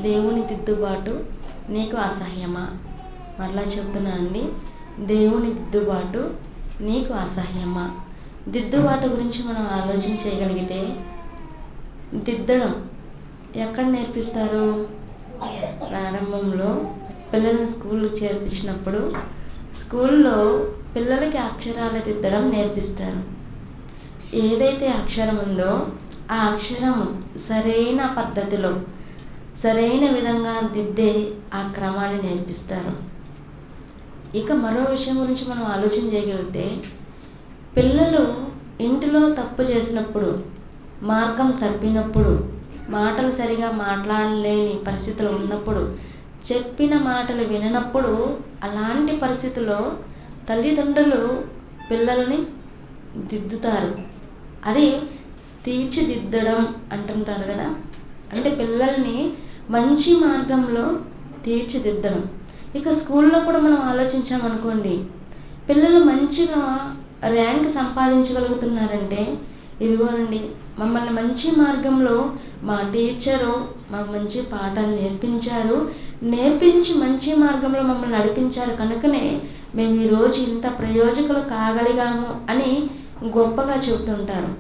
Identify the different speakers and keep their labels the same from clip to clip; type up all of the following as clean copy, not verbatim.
Speaker 1: దేవుని దిద్దుబాటు నీకు అసహ్యమా? మరలా చెప్తున్నానండి, దేవుని దిద్దుబాటు నీకు అసహ్యమా? దిద్దుబాటు గురించి మనం ఆలోచన చేయగలిగితే, దిద్దడం ఎక్కడ నేర్పిస్తారు? ప్రారంభంలో పిల్లల్ని స్కూల్కి చేర్పించినప్పుడు స్కూల్లో పిల్లలకి అక్షరాలు దిద్దడం నేర్పిస్తారు. ఏదైతే అక్షరం ఉందో ఆ అక్షరం సరైన పద్ధతిలో సరైన విధంగా దిద్దే ఆ క్రమాన్ని నేర్పిస్తారు. ఇక మరో విషయం గురించి మనం ఆలోచన చేయగలిగితే, పిల్లలు ఇంటిలో తప్పు చేసినప్పుడు, మార్గం తప్పినప్పుడు, మాటలు సరిగా మాట్లాడలేని పరిస్థితులు ఉన్నప్పుడు, చెప్పిన మాటలు విననప్పుడు, అలాంటి పరిస్థితుల్లో తల్లిదండ్రులు పిల్లల్ని దిద్దుతారు. అది తీర్చిదిద్దడం అంటుంటారు కదా. అంటే పిల్లల్ని మంచి మార్గంలో తీర్చిదిద్దడం. ఇక స్కూల్లో కూడా మనం ఆలోచించామనుకోండి, పిల్లలు మంచిగా ర్యాంక్ సంపాదించగలుగుతున్నారంటే, ఇదిగోనండి మమ్మల్ని మంచి మార్గంలో మా టీచరు మాకు మంచి పాఠాలు నేర్పించి మంచి మార్గంలో మమ్మల్ని నడిపించారు కనుకనే మేము ఈరోజు ఇంత ప్రయోజకులు కాగలిగాము అని గొప్పగా చెబుతుంటారు.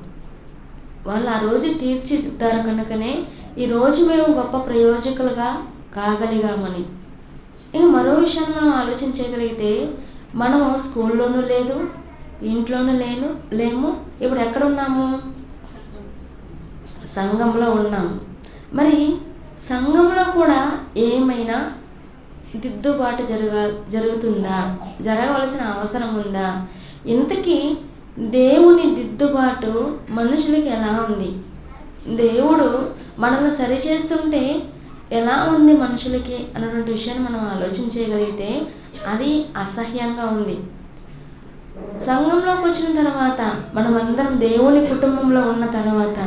Speaker 1: వాళ్ళు ఆ రోజు తీర్చిదిద్దారు కనుకనే ఈరోజు మేము గొప్ప ప్రయోజకులుగా కాగలిగామని. ఇక మరో విషయాన్ని మనం ఆలోచన చేయగలిగితే, మనము స్కూల్లోనూ లేదు, ఇంట్లోనూ లేము, ఇప్పుడు ఎక్కడ ఉన్నాము? సంఘంలో ఉన్నాము. మరి సంఘంలో కూడా ఏమైనా దిద్దుబాటు జరుగుతుందా? జరగవలసిన అవసరం ఉందా? ఇంతకీ దేవుని దిద్దుబాటు మనుషులకి ఎలా ఉంది? దేవుడు మనల్ని సరిచేస్తుంటే ఎలా ఉంది మనుషులకి అన్నటువంటి విషయాన్ని మనం ఆలోచన చేయగలిగితే అది అసహ్యంగా ఉంది. సంఘంలోకి వచ్చిన తర్వాత, మనమందరం దేవుని కుటుంబంలో ఉన్న తర్వాత,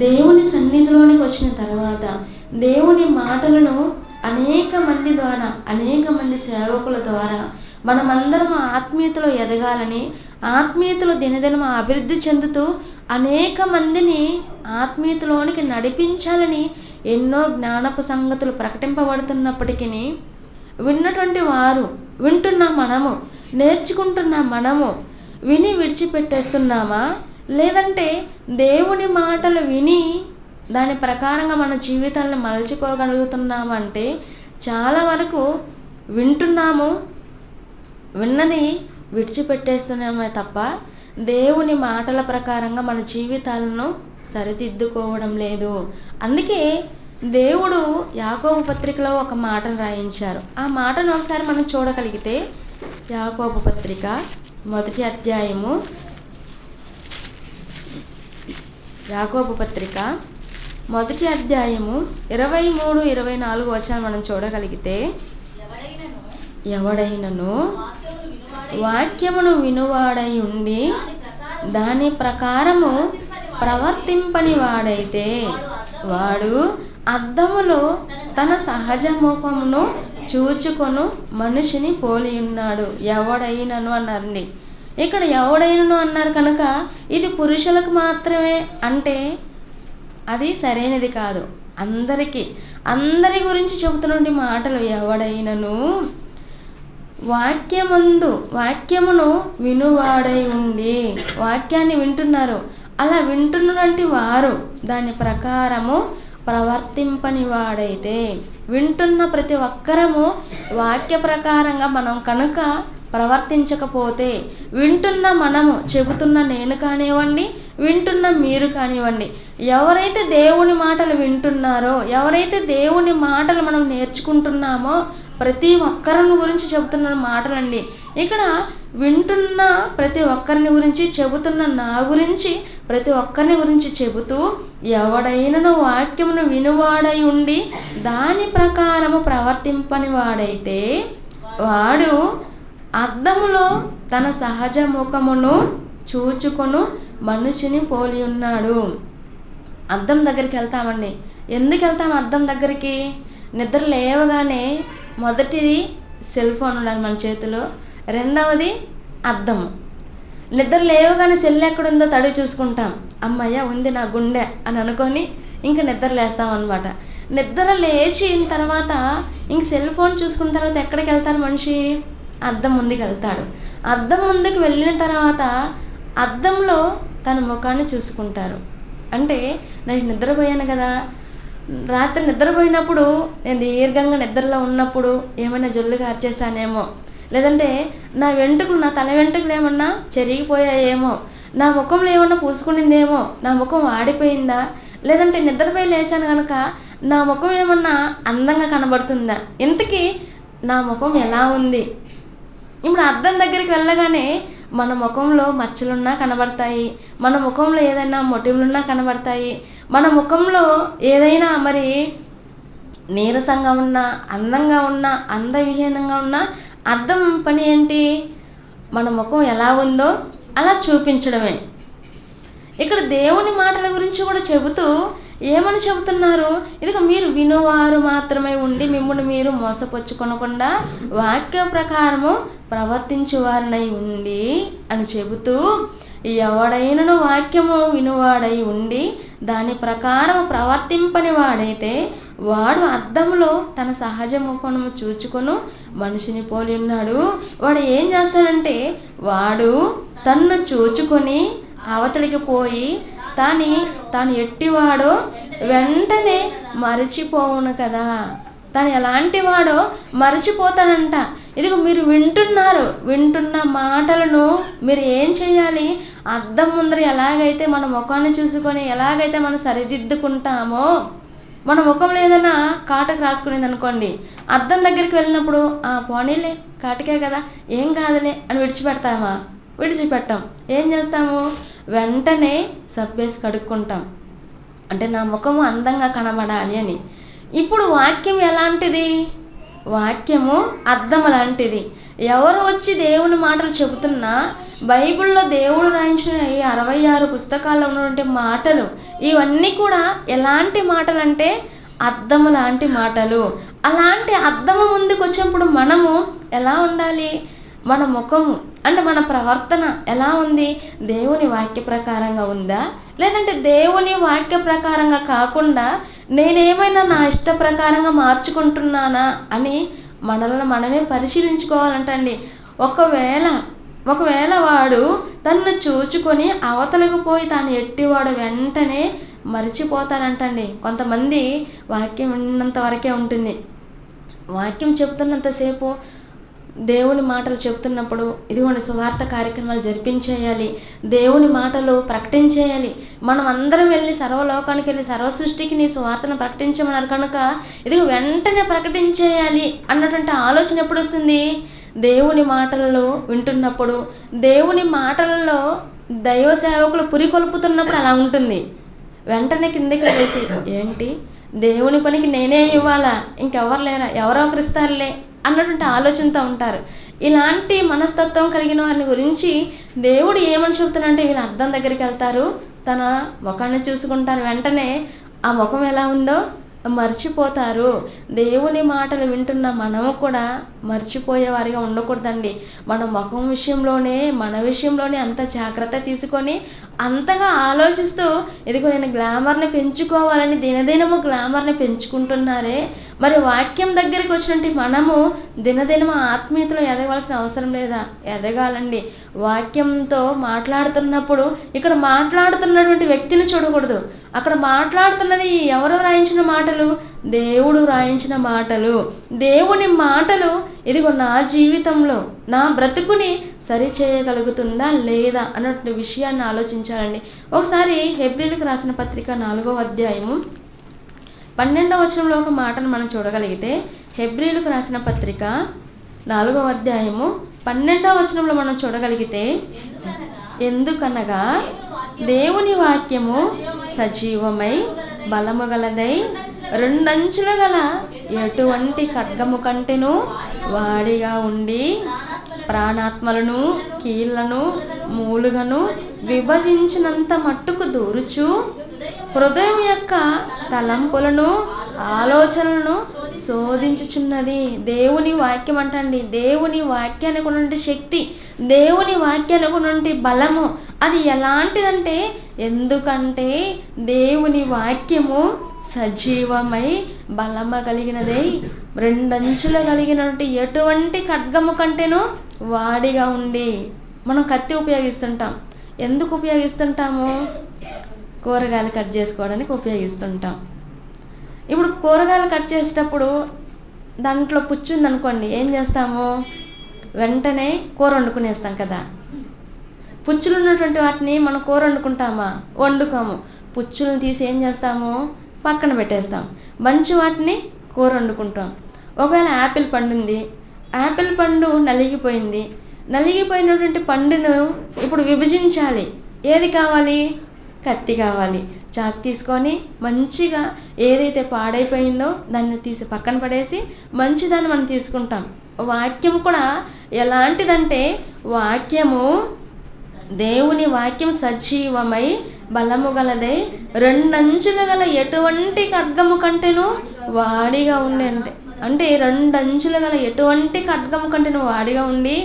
Speaker 1: దేవుని సన్నిధిలోనికి వచ్చిన తర్వాత, దేవుని మాటలను అనేక మంది ద్వారా, అనేక మంది సేవకుల ద్వారా మనమందరం ఆత్మీయతలో ఎదగాలని, ఆత్మీయతలో దినదినం అభివృద్ధి చెందుతూ అనేక మందిని ఆత్మీయతలోనికి నడిపించాలని ఎన్నో జ్ఞానపు సంగతులు ప్రకటింపబడుతున్నప్పటికీ, విన్నటువంటి వారు, వింటున్న మనము, నేర్చుకుంటున్న మనము విని విడిచిపెట్టేస్తున్నామా? లేదంటే దేవుని మాటలు విని దాని ప్రకారంగా మన జీవితాలను మలుచుకోగలుగుతున్నామంటే, చాలా వరకు వింటున్నాము, విన్నది విడిచిపెట్టేస్తున్నామే తప్ప దేవుని మాటల ప్రకారంగా మన జీవితాలను సరిదిద్దుకోవడం లేదు. అందుకే దేవుడు యాకోబు పత్రికలో ఒక మాటను రాయించారు. ఆ మాటను ఒకసారి మనం చూడగలిగితే, యాకోబు పత్రిక 1వ అధ్యాయము, యాకోబు పత్రిక 1వ అధ్యాయము 23-24 వచనాలు మనం చూడగలిగితే, ఎవడైనను వాక్యమును వినువాడై ఉండి దాని ప్రకారము ప్రవర్తింపని వాడైతే వాడు అద్దములో తన సహజ ముఖమును చూచుకొను మనిషిని పోలి ఉన్నాడు. ఎవడైనను అన్నారండి. ఇక్కడ ఎవడైనను అన్నారు కనుక ఇది పురుషులకు మాత్రమే అంటే అది సరైనది కాదు. అందరి గురించి చెబుతున్నటువంటి మాటలు. ఎవడైనను వాక్యమును వినువాడై ఉండి, వాక్యాన్ని వింటున్నారు, అలా వింటున్నటువంటి వారు దాని ప్రకారము ప్రవర్తింపని వాడైతే, వింటున్న ప్రతి ఒక్కరము వాక్య ప్రకారంగా మనం కనుక ప్రవర్తించకపోతే, వింటున్న మనము, చెబుతున్న నేను కానివ్వండి, వింటున్న మీరు కానివ్వండి, ఎవరైతే దేవుని మాటలు వింటున్నారో, ఎవరైతే దేవుని మాటలు మనం నేర్చుకుంటున్నామో ప్రతి ఒక్కరిని గురించి చెబుతున్న మాటలండి. ఇక్కడ వింటున్న ప్రతి ఒక్కరిని గురించి, చెబుతున్న నా గురించి, ప్రతి ఒక్కరిని గురించి చెబుతూ, ఎవడైనను వాక్యమును వినువాడై ఉండి దాని ప్రకారము ప్రవర్తింపని వాడైతే వాడు అద్దములో తన సహజ ముఖమును చూచుకొను మనిషిని పోలి ఉన్నాడు. అద్దం దగ్గరికి వెళ్తామండి. ఎందుకు వెళ్తాం అద్దం దగ్గరికి? నిద్ర లేవగానే మొదటిది సెల్ ఫోన్ ఉండాలి మన చేతిలో, రెండవది అద్దము. నిద్ర లేవగానే సెల్ ఎక్కడుందో తడి చూసుకుంటాం, అమ్మయ్య ఉంది నా గుండె అని అనుకొని ఇంకా నిద్ర లేస్తాం అనమాట. నిద్ర లేచిన తర్వాత ఇంక సెల్ ఫోన్ చూసుకున్న తర్వాత ఎక్కడికి వెళ్తారు మనిషి? అద్దం ముందుకు వెళ్తాడు. అద్దం ముందుకు వెళ్ళిన తర్వాత అద్దంలో తన ముఖాన్ని చూసుకుంటారు. అంటే నేను నిద్రపోయాను కదా, రాత్రి నిద్రపోయినప్పుడు నేను దీర్ఘంగా నిద్రలో ఉన్నప్పుడు ఏమైనా జొల్లు కార్చేసానేమో, లేదంటే నా వెంట్రుకలు, నా తల వెంట్రుకలు ఏమన్నా చెరిగిపోయాయేమో, నా ముఖంలో ఏమన్నా పూసుకునిందేమో, నా ముఖం వాడిపోయిందా, లేదంటే నిద్రపోయి లేచాను కనుక నా ముఖం ఏమన్నా అందంగా కనబడుతుందా, ఇంతకీ నా ముఖం ఎలా ఉంది? ఇప్పుడు అద్దం దగ్గరికి వెళ్ళగానే మన ముఖంలో మచ్చలున్నా కనబడతాయి, మన ముఖంలో ఏదైనా మొటిమలున్నా కనబడతాయి, మన ముఖంలో ఏదైనా మరి నీరసంగా ఉన్నా, అందంగా ఉన్నా, అందవిహీనంగా ఉన్నా అద్దం పని ఏంటి? మన ముఖం ఎలా ఉందో అలా చూపించడమే. ఇక్కడ దేవుని మాటల గురించి కూడా చెబుతూ ఏమని చెబుతున్నారు? ఇదిగో మీరు వినువారు మాత్రమే ఉండి మిమ్మల్ని మీరు మోసపుచ్చుకొనకుండా వాక్య ప్రకారము ప్రవర్తించువారినై ఉండి అని చెబుతూ, ఎవడైనను వాక్యము వినువాడై ఉండి దాని ప్రకారం ప్రవర్తింపని వాడైతే వాడు అద్దంలో తన సహజ ముఖము చూచుకొను మనిషిని పోలి ఉన్నాడు. వాడు ఏం చేస్తాడంటే వాడు తన్ను చూచుకొని అవతలికి పోయి తాను ఎట్టివాడో వెంటనే మరచిపోవును కదా. తను ఎలాంటి వాడో మరచిపోతానంట. ఇదిగో మీరు వింటున్న మాటలను మీరు ఏం చేయాలి? అద్దం ముందర ఎలాగైతే మన ముఖాన్ని చూసుకొని ఎలాగైతే మనం సరిదిద్దుకుంటామో, మన ముఖంలో ఏదైనా కాటుకు రాసుకునేది అనుకోండి, అద్దం దగ్గరికి వెళ్ళినప్పుడు పోనీలే కాటుకే కదా ఏం కాదులే అని విడిచిపెట్టాం. ఏం చేస్తాము? వెంటనే సబ్బేసి కడుక్కుంటాం, అంటే నా ముఖము అందంగా కనబడాలి అని. ఇప్పుడు వాక్యం ఎలాంటిది? వాక్యము అద్దం లాంటిది. ఎవరు వచ్చి దేవుని మాటలు చెబుతున్నా, బైబిల్లో దేవుడు రాయించిన ఈ 66 పుస్తకాల్లో ఉన్నటువంటి మాటలు ఇవన్నీ కూడా ఎలాంటి మాటలు అంటే అద్దము లాంటి మాటలు. అలాంటి అద్దము ముందుకు వచ్చినప్పుడు మనము ఎలా ఉండాలి? మన ముఖము అంటే మన ప్రవర్తన ఎలా ఉంది? దేవుని వాక్య ప్రకారంగా ఉందా, లేదంటే దేవుని వాక్య ప్రకారంగా కాకుండా నేనేమైనా నా ఇష్ట ప్రకారంగా మార్చుకుంటున్నానా అని మనల్ని మనమే పరిశీలించుకోవాలంటండి. ఒకవేళ వాడు తన్ను చూచుకొని అవతలకు పోయి తాను ఎట్టివాడు వెంటనే మరిచిపోతానంటండి. కొంతమంది వాక్యం విన్నంత వరకే ఉంటుంది. వాక్యం చెప్తున్నంతసేపు దేవుని మాటలు చెప్తున్నప్పుడు ఇదిగోండి సువార్త కార్యక్రమాలు జరిపించేయాలి, దేవుని మాటలు ప్రకటించేయాలి. మనం అందరం వెళ్ళి సర్వలోకానికి వెళ్ళి సర్వ సృష్టికి నీ సువార్తను ప్రకటించమన్నారు కనుక ఇదిగో వెంటనే ప్రకటించేయాలి అన్నటువంటి ఆలోచన ఎప్పుడు వస్తుంది? దేవుని మాటలలో వింటున్నప్పుడు, దేవుని మాటలలో దైవ సేవకులు పురికొల్పుతున్నప్పుడు అలా ఉంటుంది. వెంటనే కిందకి వేసి ఏంటి దేవుని పనికి నేనే ఇవ్వాలా, ఇంకెవరు లేరా, ఎవరో ఒకరు ఇస్తారులే అన్నటువంటి ఆలోచనతో ఉంటారు. ఇలాంటి మనస్తత్వం కలిగిన వారిని గురించి దేవుడు ఏమని చెబుతున్నాడంటే, వీళ్ళు అద్దం దగ్గరికి వెళ్తారు, తన ముఖాన్ని చూసుకుంటారు, వెంటనే ఆ ముఖం ఎలా ఉందో మర్చిపోతారు. దేవుని మాటలు వింటున్న మనము కూడా మర్చిపోయేవారిగా ఉండకూడదండి. మన ముఖం విషయంలోనే మన విషయంలోనే అంత జాగ్రత్త తీసుకొని అంతగా ఆలోచిస్తూ ఇదిగో నేను గ్లామర్ని పెంచుకోవాలని దినదినము గ్లామర్ని పెంచుకుంటున్నారే, మరి వాక్యం దగ్గరికి వచ్చినట్టు మనము దినదినము ఆత్మీయతలో ఎదగవలసిన అవసరం లేదా? ఎదగాలండి. వాక్యంతో మాట్లాడుతున్నప్పుడు ఇక్కడ మాట్లాడుతున్నటువంటి వ్యక్తిని చూడకూడదు. అక్కడ మాట్లాడుతున్నది ఎవరు రాయించిన మాటలు? దేవుడు రాయించిన మాటలు. దేవుని మాటలు ఇదిగో నా జీవితంలో నా బ్రతుకుని సరిచేయగలుగుతుందా లేదా అన్నటువంటి విషయాన్ని ఆలోచించాలండి. ఒకసారి హెబ్రీలకు రాసిన పత్రిక 4వ అధ్యాయము 12వ వచనంలో ఒక మాటను మనం చూడగలిగితే, హెబ్రీలకు రాసిన పత్రిక 4వ అధ్యాయము 12వ వచనంలో మనం చూడగలిగితే, ఎందుకనగా దేవుని వాక్యము సజీవమై బలము గలదై రెండంచులు గల ఎటువంటి ఖడ్గము కంటెను వాడిగా ఉండి ప్రాణాత్మలను కీళ్లను మూలుగను విభజించినంత మట్టుకు దూరుచు హృదయం యొక్క తలంపులను ఆలోచనలను శోధించుచున్నది. దేవుని వాక్యం అంటండి. దేవుని వాక్యానికి ఉన్నటువంటి శక్తి, దేవుని వాక్యానికి ఉన్నటువంటి బలము అది ఎలాంటిదంటే, ఎందుకంటే దేవుని వాక్యము సజీవమై బలమ కలిగినదై రెండంచులు కలిగినటువంటి ఎటువంటి ఖడ్గము కంటేనూ వాడిగా ఉండి. మనం కత్తి ఉపయోగిస్తుంటాం. ఎందుకు ఉపయోగిస్తుంటాము? కూరగాయలు కట్ చేసుకోవడానికి ఉపయోగిస్తుంటాం. ఇప్పుడు కూరగాయలు కట్ చేసేటప్పుడు దాంట్లో పుచ్చు ఉందనుకోండి, ఏం చేస్తాము? వెంటనే కూర వండుకునేస్తాం కదా. పుచ్చులు ఉన్నటువంటి వాటిని మనం కూర వండుకుంటామా? వండుకోము. పుచ్చులను తీసి ఏం చేస్తాము? పక్కన పెట్టేస్తాం. మంచి వాటిని కూర వండుకుంటాం. ఒకవేళ యాపిల్ పండు ఉంది, యాపిల్ పండు నలిగిపోయింది. నలిగిపోయినటువంటి పండును ఇప్పుడు విభజించాలి. ఏది కావాలి? కత్తి కావాలి. చాకు తీసుకొని మంచిగా ఏదైతే పాడైపోయిందో దాన్ని తీసి పక్కన పడేసి మంచిదాన్ని మనం తీసుకుంటాం. వాక్యం కూడా ఎలాంటిదంటే, దేవుని వాక్యం సజీవమై బలము గలదై రెండంచులు గల ఎటువంటి ఖడ్గము కంటేనూ వాడిగా ఉండే. అంటే రెండంచులు గల ఎటువంటి ఖడ్గము కంటేనూ వాడిగా ఉండి,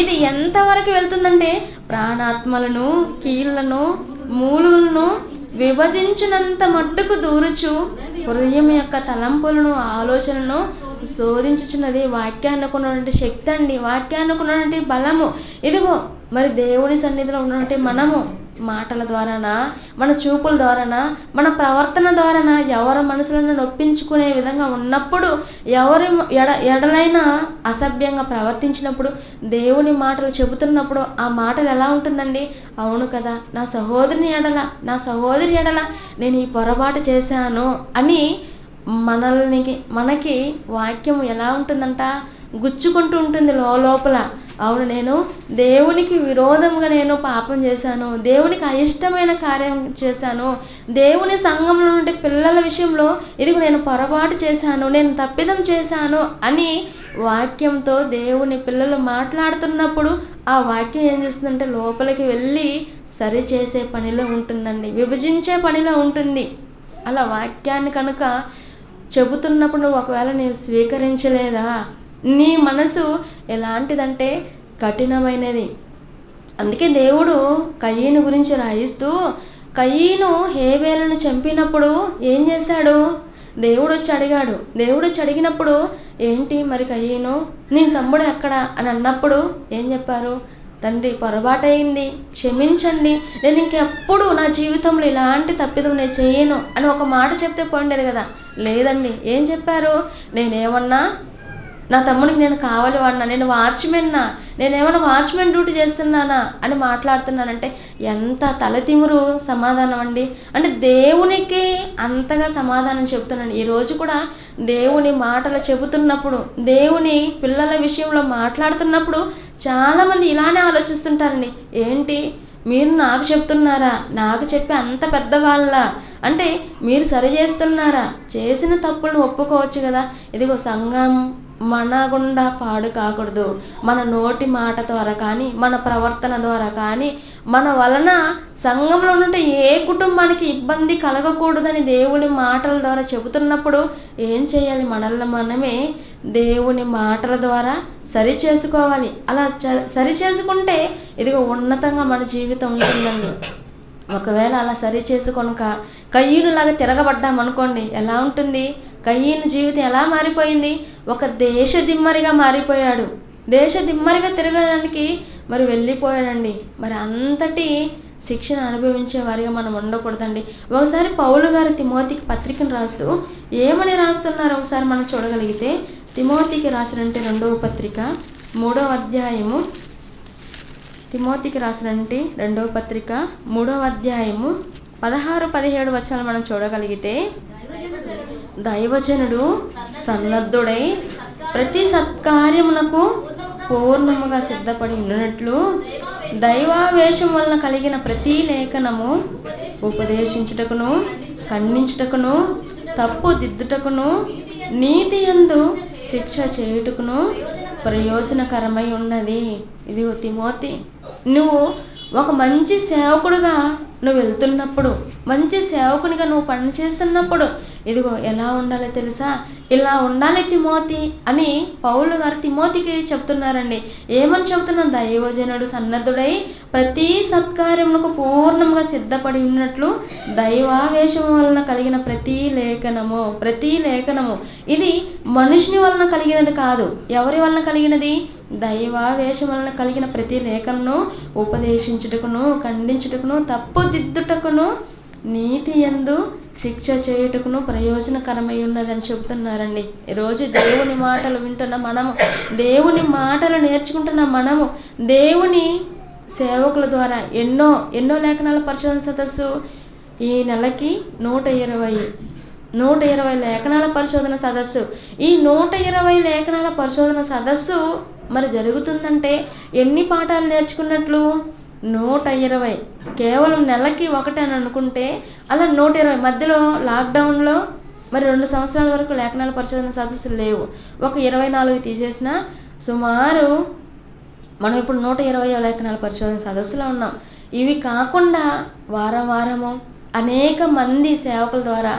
Speaker 1: ఇది ఎంతవరకు వెళ్తుందంటే ప్రాణాత్మలను, కీళ్లను, మూలులను విభజించినంత మట్టుకు దూరుచు హృదయం యొక్క తలంపులను, ఆలోచనను శోధించుచున్నది. వాక్యానికి ఉన్నటువంటి శక్తి అండి, వాక్యానికి ఉన్నటువంటి బలము. ఇదిగో మరి దేవుని సన్నిధిలో ఉన్నటువంటి మనము మాటల ద్వారానా, మన చూపుల ద్వారానా, మన ప్రవర్తన ద్వారానా ఎవరి మనసులను నొప్పించుకునే విధంగా ఉన్నప్పుడు, ఎవరి ఎడలైనా అసభ్యంగా ప్రవర్తించినప్పుడు, దేవుని మాటలు చెబుతున్నప్పుడు ఆ మాటలు ఎలా ఉంటుందండి? అవును కదా, నా సహోదరి ఎడల నేను ఈ పొరపాటు చేశాను అని మనకి వాక్యం ఎలా ఉంటుందంట? గుచ్చుకుంటూ ఉంటుంది లోపల. అవును, నేను దేవునికి విరోధంగా నేను పాపం చేశాను, దేవునికి అయిష్టమైన కార్యం చేశాను, దేవుని సంఘంలో నుండి పిల్లల విషయంలో ఇదిగో నేను పొరపాటు చేశాను, నేను తప్పిదం చేశాను అని వాక్యంతో దేవుని పిల్లలు మాట్లాడుతున్నప్పుడు ఆ వాక్యం ఏం చేస్తుందంటే లోపలికి వెళ్ళి సరి చేసే పనిలో ఉంటుందండి, విభజించే పనిలో ఉంటుంది. అలా వాక్యాన్ని కనుక చెబుతున్నప్పుడు ఒకవేళ నేను స్వీకరించలేదా, నీ మనసు ఎలాంటిదంటే కఠినమైనది. అందుకే దేవుడు కయీను గురించి రాయిస్తూ, కయీను హేబేలును చంపినప్పుడు ఏం చేశాడు? దేవుడు వచ్చి అడిగినప్పుడు ఏంటి మరి కయీను, నీ తమ్ముడు ఎక్కడ అని అన్నప్పుడు ఏం చెప్పారు? తండ్రి, పొరపాటయింది, క్షమించండి, నేను ఇంకెప్పుడు నా జీవితంలో ఇలాంటి తప్పిదం నేను చేయను అని ఒక మాట చెప్తే పోయిండేది కదా. లేదండి, ఏం చెప్పారు? నేనేమన్నా నా తమ్ముడికి నేను కావాలి వాడినా, నేను వాచ్మెన్నా, నేనేమన్నా వాచ్మెన్ డ్యూటీ చేస్తున్నానా అని మాట్లాడుతున్నానంటే ఎంత తలతిమురు సమాధానం అండి. అంటే దేవునికి అంతగా సమాధానం చెబుతున్నాను. ఈరోజు కూడా దేవుని మాటలు చెబుతున్నప్పుడు, దేవుని పిల్లల విషయంలో మాట్లాడుతున్నప్పుడు చాలామంది ఇలానే ఆలోచిస్తుంటారండి. ఏంటి మీరు నాకు చెప్తున్నారా? నాకు చెప్పి అంత పెద్దవాళ్ళ అంటే మీరు సరి చేస్తున్నారా? చేసిన తప్పులను ఒప్పుకోవచ్చు కదా. ఇదిగో సంఘం మన గుండా పాడు కాకూడదు. మన నోటి మాట ద్వారా కానీ, మన ప్రవర్తన ద్వారా కానీ, మన వలన సంఘంలో ఉంటే ఏ కుటుంబానికి ఇబ్బంది కలగకూడదని దేవుని మాటల ద్వారా చెబుతున్నప్పుడు ఏం చేయాలి? మనల్ని మనమే దేవుని మాటల ద్వారా సరి చేసుకోవాలి. అలా సరి చేసుకుంటే ఇదిగో ఉన్నతంగా మన జీవితం ఉంటుందండి. ఒకవేళ అలా సరి చేసుకొనక కయ్యూనులాగా తిరగబడ్డామనుకోండి, ఎలా ఉంటుంది? కయ్యూను జీవితం ఎలా మారిపోయింది? ఒక దేశ దిమ్మరిగా మారిపోయాడు. దేశ దిమ్మరిగా తిరగడానికి మరి వెళ్ళిపోయాడండి. మరి అంతటి శిక్షణ అనుభవించే వారిగా మనం ఉండకూడదండి. ఒకసారి పౌలు గారు తిమోతికి పత్రికను రాస్తూ ఏమని రాస్తున్నారో ఒకసారి మనం చూడగలిగితే, తిమోతికి రాసినంటే 2వ పత్రిక 3వ అధ్యాయము, తిమోతికి రాసినంటే 2వ పత్రిక 3వ అధ్యాయము 16-17 వచనాలు మనం చూడగలిగితే, దైవజనుడు సన్నద్ధుడై ప్రతి సత్కార్యమునకు పూర్ణముగా సిద్ధపడి ఉన్నట్లు దైవావేశం వలన కలిగిన ప్రతి లేఖనము ఉపదేశించుటకును, ఖండించుటకును, తప్పు దిద్దుటకును, నీతి యందు శిక్ష చేయుటకును ప్రయోజనకరమై ఉన్నది. ఇదిగో తిమోతి, నువ్వు ఒక మంచి సేవకుడుగా నువ్వు వెళ్తున్నప్పుడు, మంచి సేవకునిగా నువ్వు పనిచేస్తున్నప్పుడు ఇదిగో ఎలా ఉండాలో తెలుసా, ఇలా ఉండాలి తిమోతి అని పౌలు గారు తిమోతికి చెప్తున్నారండి. ఏమని చెప్తున్నారు? దైవజనుడు సన్నద్ధుడై ప్రతి సత్కార్యములకు పూర్ణంగా సిద్ధపడి ఉన్నట్లు దైవావేశం వలన కలిగిన ప్రతి లేఖనము ఇది మనుషుని వలన కలిగినది కాదు. ఎవరి వలన కలిగినది? దైవావేశం వలన కలిగిన ప్రతి లేఖనను ఉపదేశించుటకును, ఖండించుటకును, తప్పుదిద్దుటకును, నీతి యందు శిక్ష చేయుటకును ప్రయోజనకరమై ఉన్నదని చెబుతున్నారండి. ఈరోజు దేవుని మాటలు వింటున్న మనము, దేవుని మాటలు నేర్చుకుంటున్న మనము, దేవుని సేవకుల ద్వారా ఎన్నో లేఖనాల పరిశోధన సదస్సు ఈ నెలకి 120 లేఖనాల పరిశోధన సదస్సు. ఈ 120 లేఖనాల పరిశోధన సదస్సు మరి జరుగుతుందంటే ఎన్ని పాఠాలు నేర్చుకున్నట్లు? 120. కేవలం నెలకి ఒకటి అని అనుకుంటే అలా 120. మధ్యలో లాక్డౌన్లో మరి 2 సంవత్సరాల వరకు లేఖనాల పరిశోధన సదస్సులు లేవు. ఒక 24 తీసేసిన సుమారు మనం ఇప్పుడు 120 లేఖనాల పరిశోధన సదస్సులో ఉన్నాం. ఇవి కాకుండా వారము అనేక మంది సేవకుల ద్వారా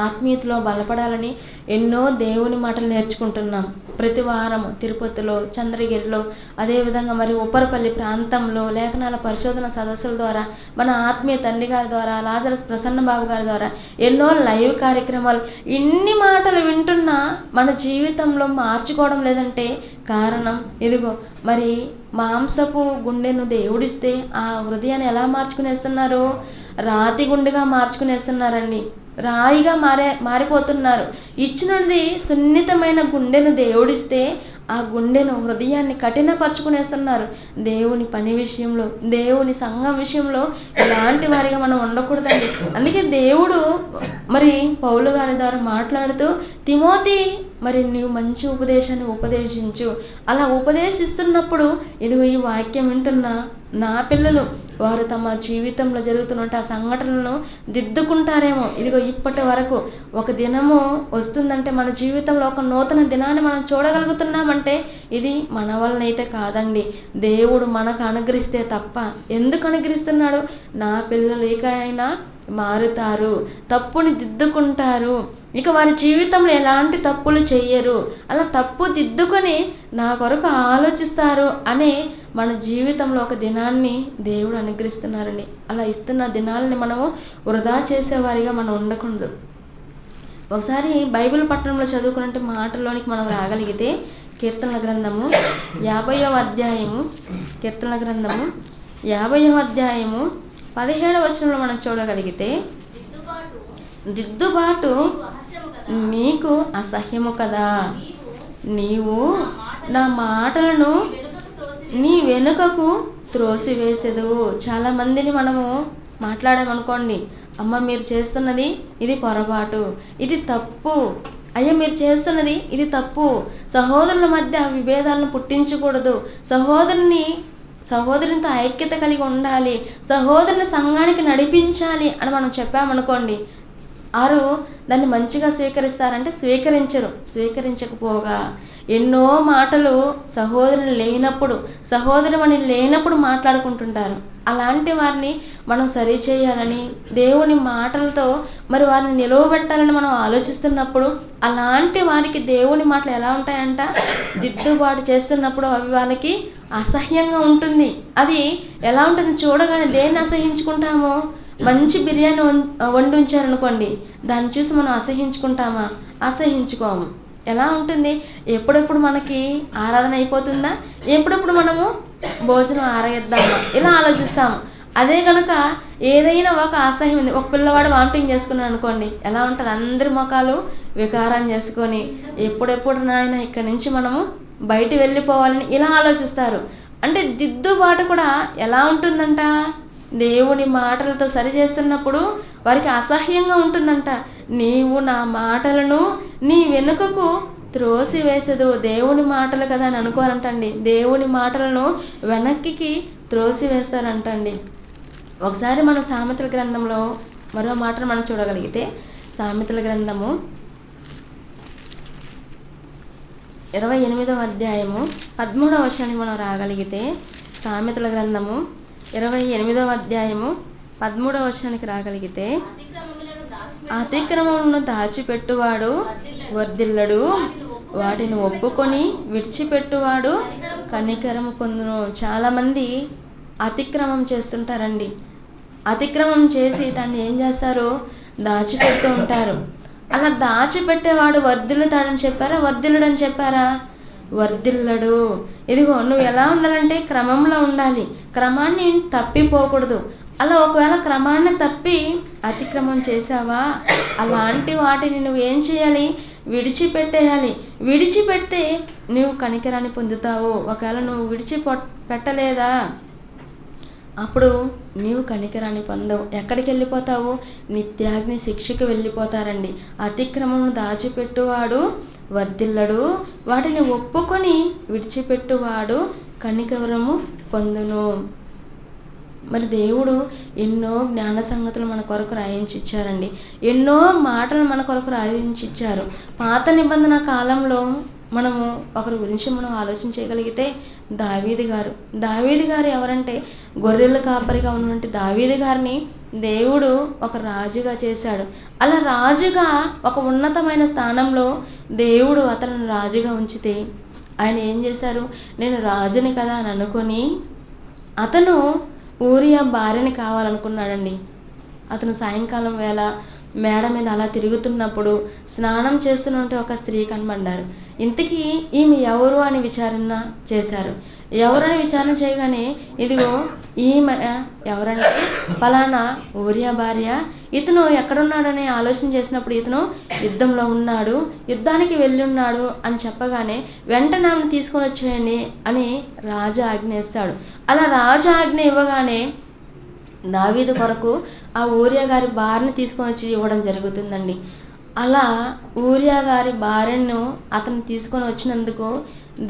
Speaker 1: ఆత్మీయతలో బలపడాలని ఎన్నో దేవుని మాటలు నేర్చుకుంటున్నాం. ప్రతి వారం తిరుపతిలో, చంద్రగిరిలో, అదేవిధంగా మరి ఉప్పరపల్లి ప్రాంతంలో లేఖనాల పరిశోధన సదస్సుల ద్వారా మన ఆత్మీయ తండ్రి గారి ద్వారా, లాజరస్ ప్రసన్న బాబు గారి ద్వారా ఎన్నో లైవ్ కార్యక్రమాలు. ఇన్ని మాటలు వింటున్నా మన జీవితంలో మార్చుకోవడం లేదంటే కారణం ఇదిగో మరి మాంసపు గుండెను దేవుడిస్తే ఆ హృదయాన్ని ఎలా మార్చుకునేస్తున్నారు? రాతి గుండెగా మార్చుకునేస్తున్నారండి. రాయిగా మారిపోతున్నారు. ఇచ్చినది సున్నితమైన గుండెను దేవుడిస్తే ఆ గుండెను, హృదయాన్ని కఠినపరుచుకునేస్తున్నారు. దేవుని పని విషయంలో, దేవుని సంఘం విషయంలో ఇలాంటి వారిగా మనం ఉండకూడదండి. అందుకే దేవుడు మరి పౌలు గారి ద్వారా మాట్లాడుతూ, తిమోతి మరి నీవు మంచి ఉపదేశాన్ని ఉపదేశించు. అలా ఉపదేశిస్తున్నప్పుడు ఇదిగో ఈ వాక్యం వింటున్న నా పిల్లలు వారు తమ జీవితంలో జరుగుతున్న ఆ సంఘటనలను దిద్దుకుంటారేమో. ఇదిగో ఇప్పటి వరకు ఒక దినము వస్తుందంటే మన జీవితంలో ఒక నూతన దినాన్ని మనం చూడగలుగుతున్నామంటే ఇది మన వలనైతే కాదండి, దేవుడు మనకు అనుగ్రహిస్తే తప్ప. ఎందుకు అనుగ్రహిస్తున్నాడు? నా పిల్లలు ఇకైనా మారుతారు, తప్పుని దిద్దుకుంటారు, ఇక వారి జీవితంలో ఎలాంటి తప్పులు చెయ్యరు, అలా తప్పు దిద్దుకొని నా కొరకు ఆలోచిస్తారు అనే మన జీవితంలో ఒక దినాన్ని దేవుడు అనుగ్రహిస్తున్నారండి. అలా ఇస్తున్న దినాలని మనము వృధా చేసేవారిగా మనం ఉండకూడదు. ఒకసారి బైబిల్ పట్టణంలో చదువుకున్నట్టు మాటల్లోనికి మనం రాగలిగితే కీర్తనల గ్రంథము 50వ అధ్యాయము, కీర్తనల గ్రంథము 50వ అధ్యాయము 17వ వచనంలో మనం చూడగలిగితే, దిద్దుబాటు నీకు అసహ్యము కదా, నీవు నా మాటలను నీ వెనుకకు త్రోసివేసేదు. చాలామందిని మనము మాట్లాడామనుకోండి, అమ్మ మీరు చేస్తున్నది ఇది పొరపాటు, ఇది తప్పు, అయ్యా మీరు చేస్తున్నది ఇది తప్పు. సహోదరుల మధ్య విభేదాలను పుట్టించకూడదు, సహోదరునితో ఐక్యత కలిగి ఉండాలి, సహోదరుని సంఘానికి నడిపించాలి అని మనం చెప్పామనుకోండి, వారు దాన్ని మంచిగా స్వీకరిస్తారంటే స్వీకరించకపోగా ఎన్నో మాటలు సహోదరుని లేనప్పుడు మాట్లాడుకుంటుంటారు. అలాంటి వారిని మనం సరిచేయాలని, దేవుని మాటలతో మరి వారిని నిలవబెట్టాలని మనం ఆలోచిస్తున్నప్పుడు అలాంటి వారికి దేవుని మాటలు ఎలా ఉంటాయంట? దిద్దుబాటు చేస్తున్నప్పుడు అవి వాళ్ళకి అసహ్యంగా ఉంటుంది. అది ఎలా ఉంటుంది? చూడగానే దేన్ని అసహించుకుంటామో? మంచి బిర్యానీ వండి ఉంచారనుకోండి, దాన్ని చూసి మనం అసహించుకుంటామా? అసహించుకోము. ఎలా ఉంటుంది? ఎప్పుడెప్పుడు మనకి ఆరాధన అయిపోతుందా, ఎప్పుడెప్పుడు మనము భోజనం ఆరగిద్దామా, ఇలా ఆలోచిస్తాము. అదే కనుక ఏదైనా ఒక అసహ్యం ఉంది, ఒక పిల్లవాడు వామిటింగ్ చేసుకున్నాడు అనుకోండి, ఎలా ఉంటుంది? అందరి ముఖాలు వికారం చేసుకొని ఎప్పుడెప్పుడు నాయన ఇక్కడి నుంచి మనము బయట వెళ్ళిపోవాలని ఇలా ఆలోచిస్తారు. అంటే దిద్దుబాటు కూడా ఎలా ఉంటుందంట? దేవుని మాటలతో సరిచేస్తున్నప్పుడు వారికి అసహ్యంగా ఉంటుందంట. నీవు నా మాటలను నీ వెనుకకు త్రోసివేసదు. దేవుని మాటలు కదా అని అనుకోవాలంటండి, దేవుని మాటలను వెనక్కి త్రోసివేస్తారంటండి. ఒకసారి మనం సామెతల గ్రంథంలో మరో మాటను మనం చూడగలిగితే, సామెతల గ్రంథము 28వ అధ్యాయము 13వ వచనాన్ని మనం రాగలిగితే, సామెతల గ్రంథము 28వ అధ్యాయము 13వ వచనానికి రాగలిగితే, అతిక్రమమును దాచిపెట్టువాడు వర్ధిల్లడు, వాటిని ఒప్పుకొని విడిచిపెట్టువాడు కనికరము పొందును. చాలామంది అతిక్రమం చేస్తుంటారండి. అతిక్రమం చేసి దాన్ని ఏం చేస్తారు? దాచిపెడుతూ ఉంటారు. అలా దాచిపెట్టేవాడు వర్ధిల్లుతాడని చెప్పారా, వర్ధిల్లుడని చెప్పారా? వర్ధిల్లడు. ఇదిగో నువ్వు ఎలా ఉండాలంటే క్రమంలో ఉండాలి, క్రమాన్ని తప్పిపోకూడదు. అలా ఒకవేళ క్రమాన్ని తప్పి అతిక్రమం చేసావా, అలాంటి వాటిని నువ్వు ఏం చేయాలి? విడిచిపెట్టేయాలి. విడిచిపెడితే నువ్వు కనికరాన్ని పొందుతావు. ఒకవేళ నువ్వు పెట్టలేదా, అప్పుడు నీవు కనికరాన్ని పొందవు. ఎక్కడికి వెళ్ళిపోతావు? నిత్యాగ్ని శిక్షకు వెళ్ళిపోతారండి. అతిక్రమము దాచిపెట్టువాడు వర్ధిల్లడు, వాటిని ఒప్పుకొని విడిచిపెట్టువాడు కనికరము పొందును. మరి దేవుడు ఎన్నో జ్ఞాన సంగతులు మన కొరకు రాయించి ఇచ్చారండి. ఎన్నో మాటలు మన కొరకు రాయించి ఇచ్చారు. పాత నిబంధన కాలంలో మనము ఒకరి గురించి మనం ఆలోచన చేయగలిగితే దావీదు గారు ఎవరంటే, గొర్రెల కాపరిగా ఉన్నటువంటి దావీదు గారిని దేవుడు ఒక రాజుగా చేశాడు. అలా రాజుగా ఒక ఉన్నతమైన స్థానంలో దేవుడు అతను రాజుగా ఉంచితే ఆయన ఏం చేశారు? నేను రాజుని కదా అని అనుకొని అతను ఊరియా భార్యని కావాలనుకున్నాడండి. అతను సాయంకాలం వేళ మేడ మీద అలా తిరుగుతున్నప్పుడు స్నానం చేస్తున్నట్టు ఒక స్త్రీ కనబడ్డారు. ఇంతకీ ఈమె ఎవరు అని విచారణ చేశారు. ఎవరని విచారణ చేయగానే, ఇదిగో ఈమె ఎవరంటే పలానా ఊరియా భార్య, ఇతను ఎక్కడున్నాడని ఆలోచన చేసినప్పుడు ఇతను యుద్ధంలో ఉన్నాడు, యుద్ధానికి వెళ్ళి ఉన్నాడు అని చెప్పగానే వెంటనే ఆమెను తీసుకొని వచ్చేయండి అని రాజు ఆజ్ఞ ఇస్తాడు. అలా రాజు ఆజ్ఞ ఇవ్వగానే దావీదు కొరకు ఆ ఊరియా గారి భార్యని తీసుకొని వచ్చి ఇవ్వడం జరుగుతుందండి. అలా ఊరియా గారి భార్యను అతను తీసుకొని వచ్చినందుకు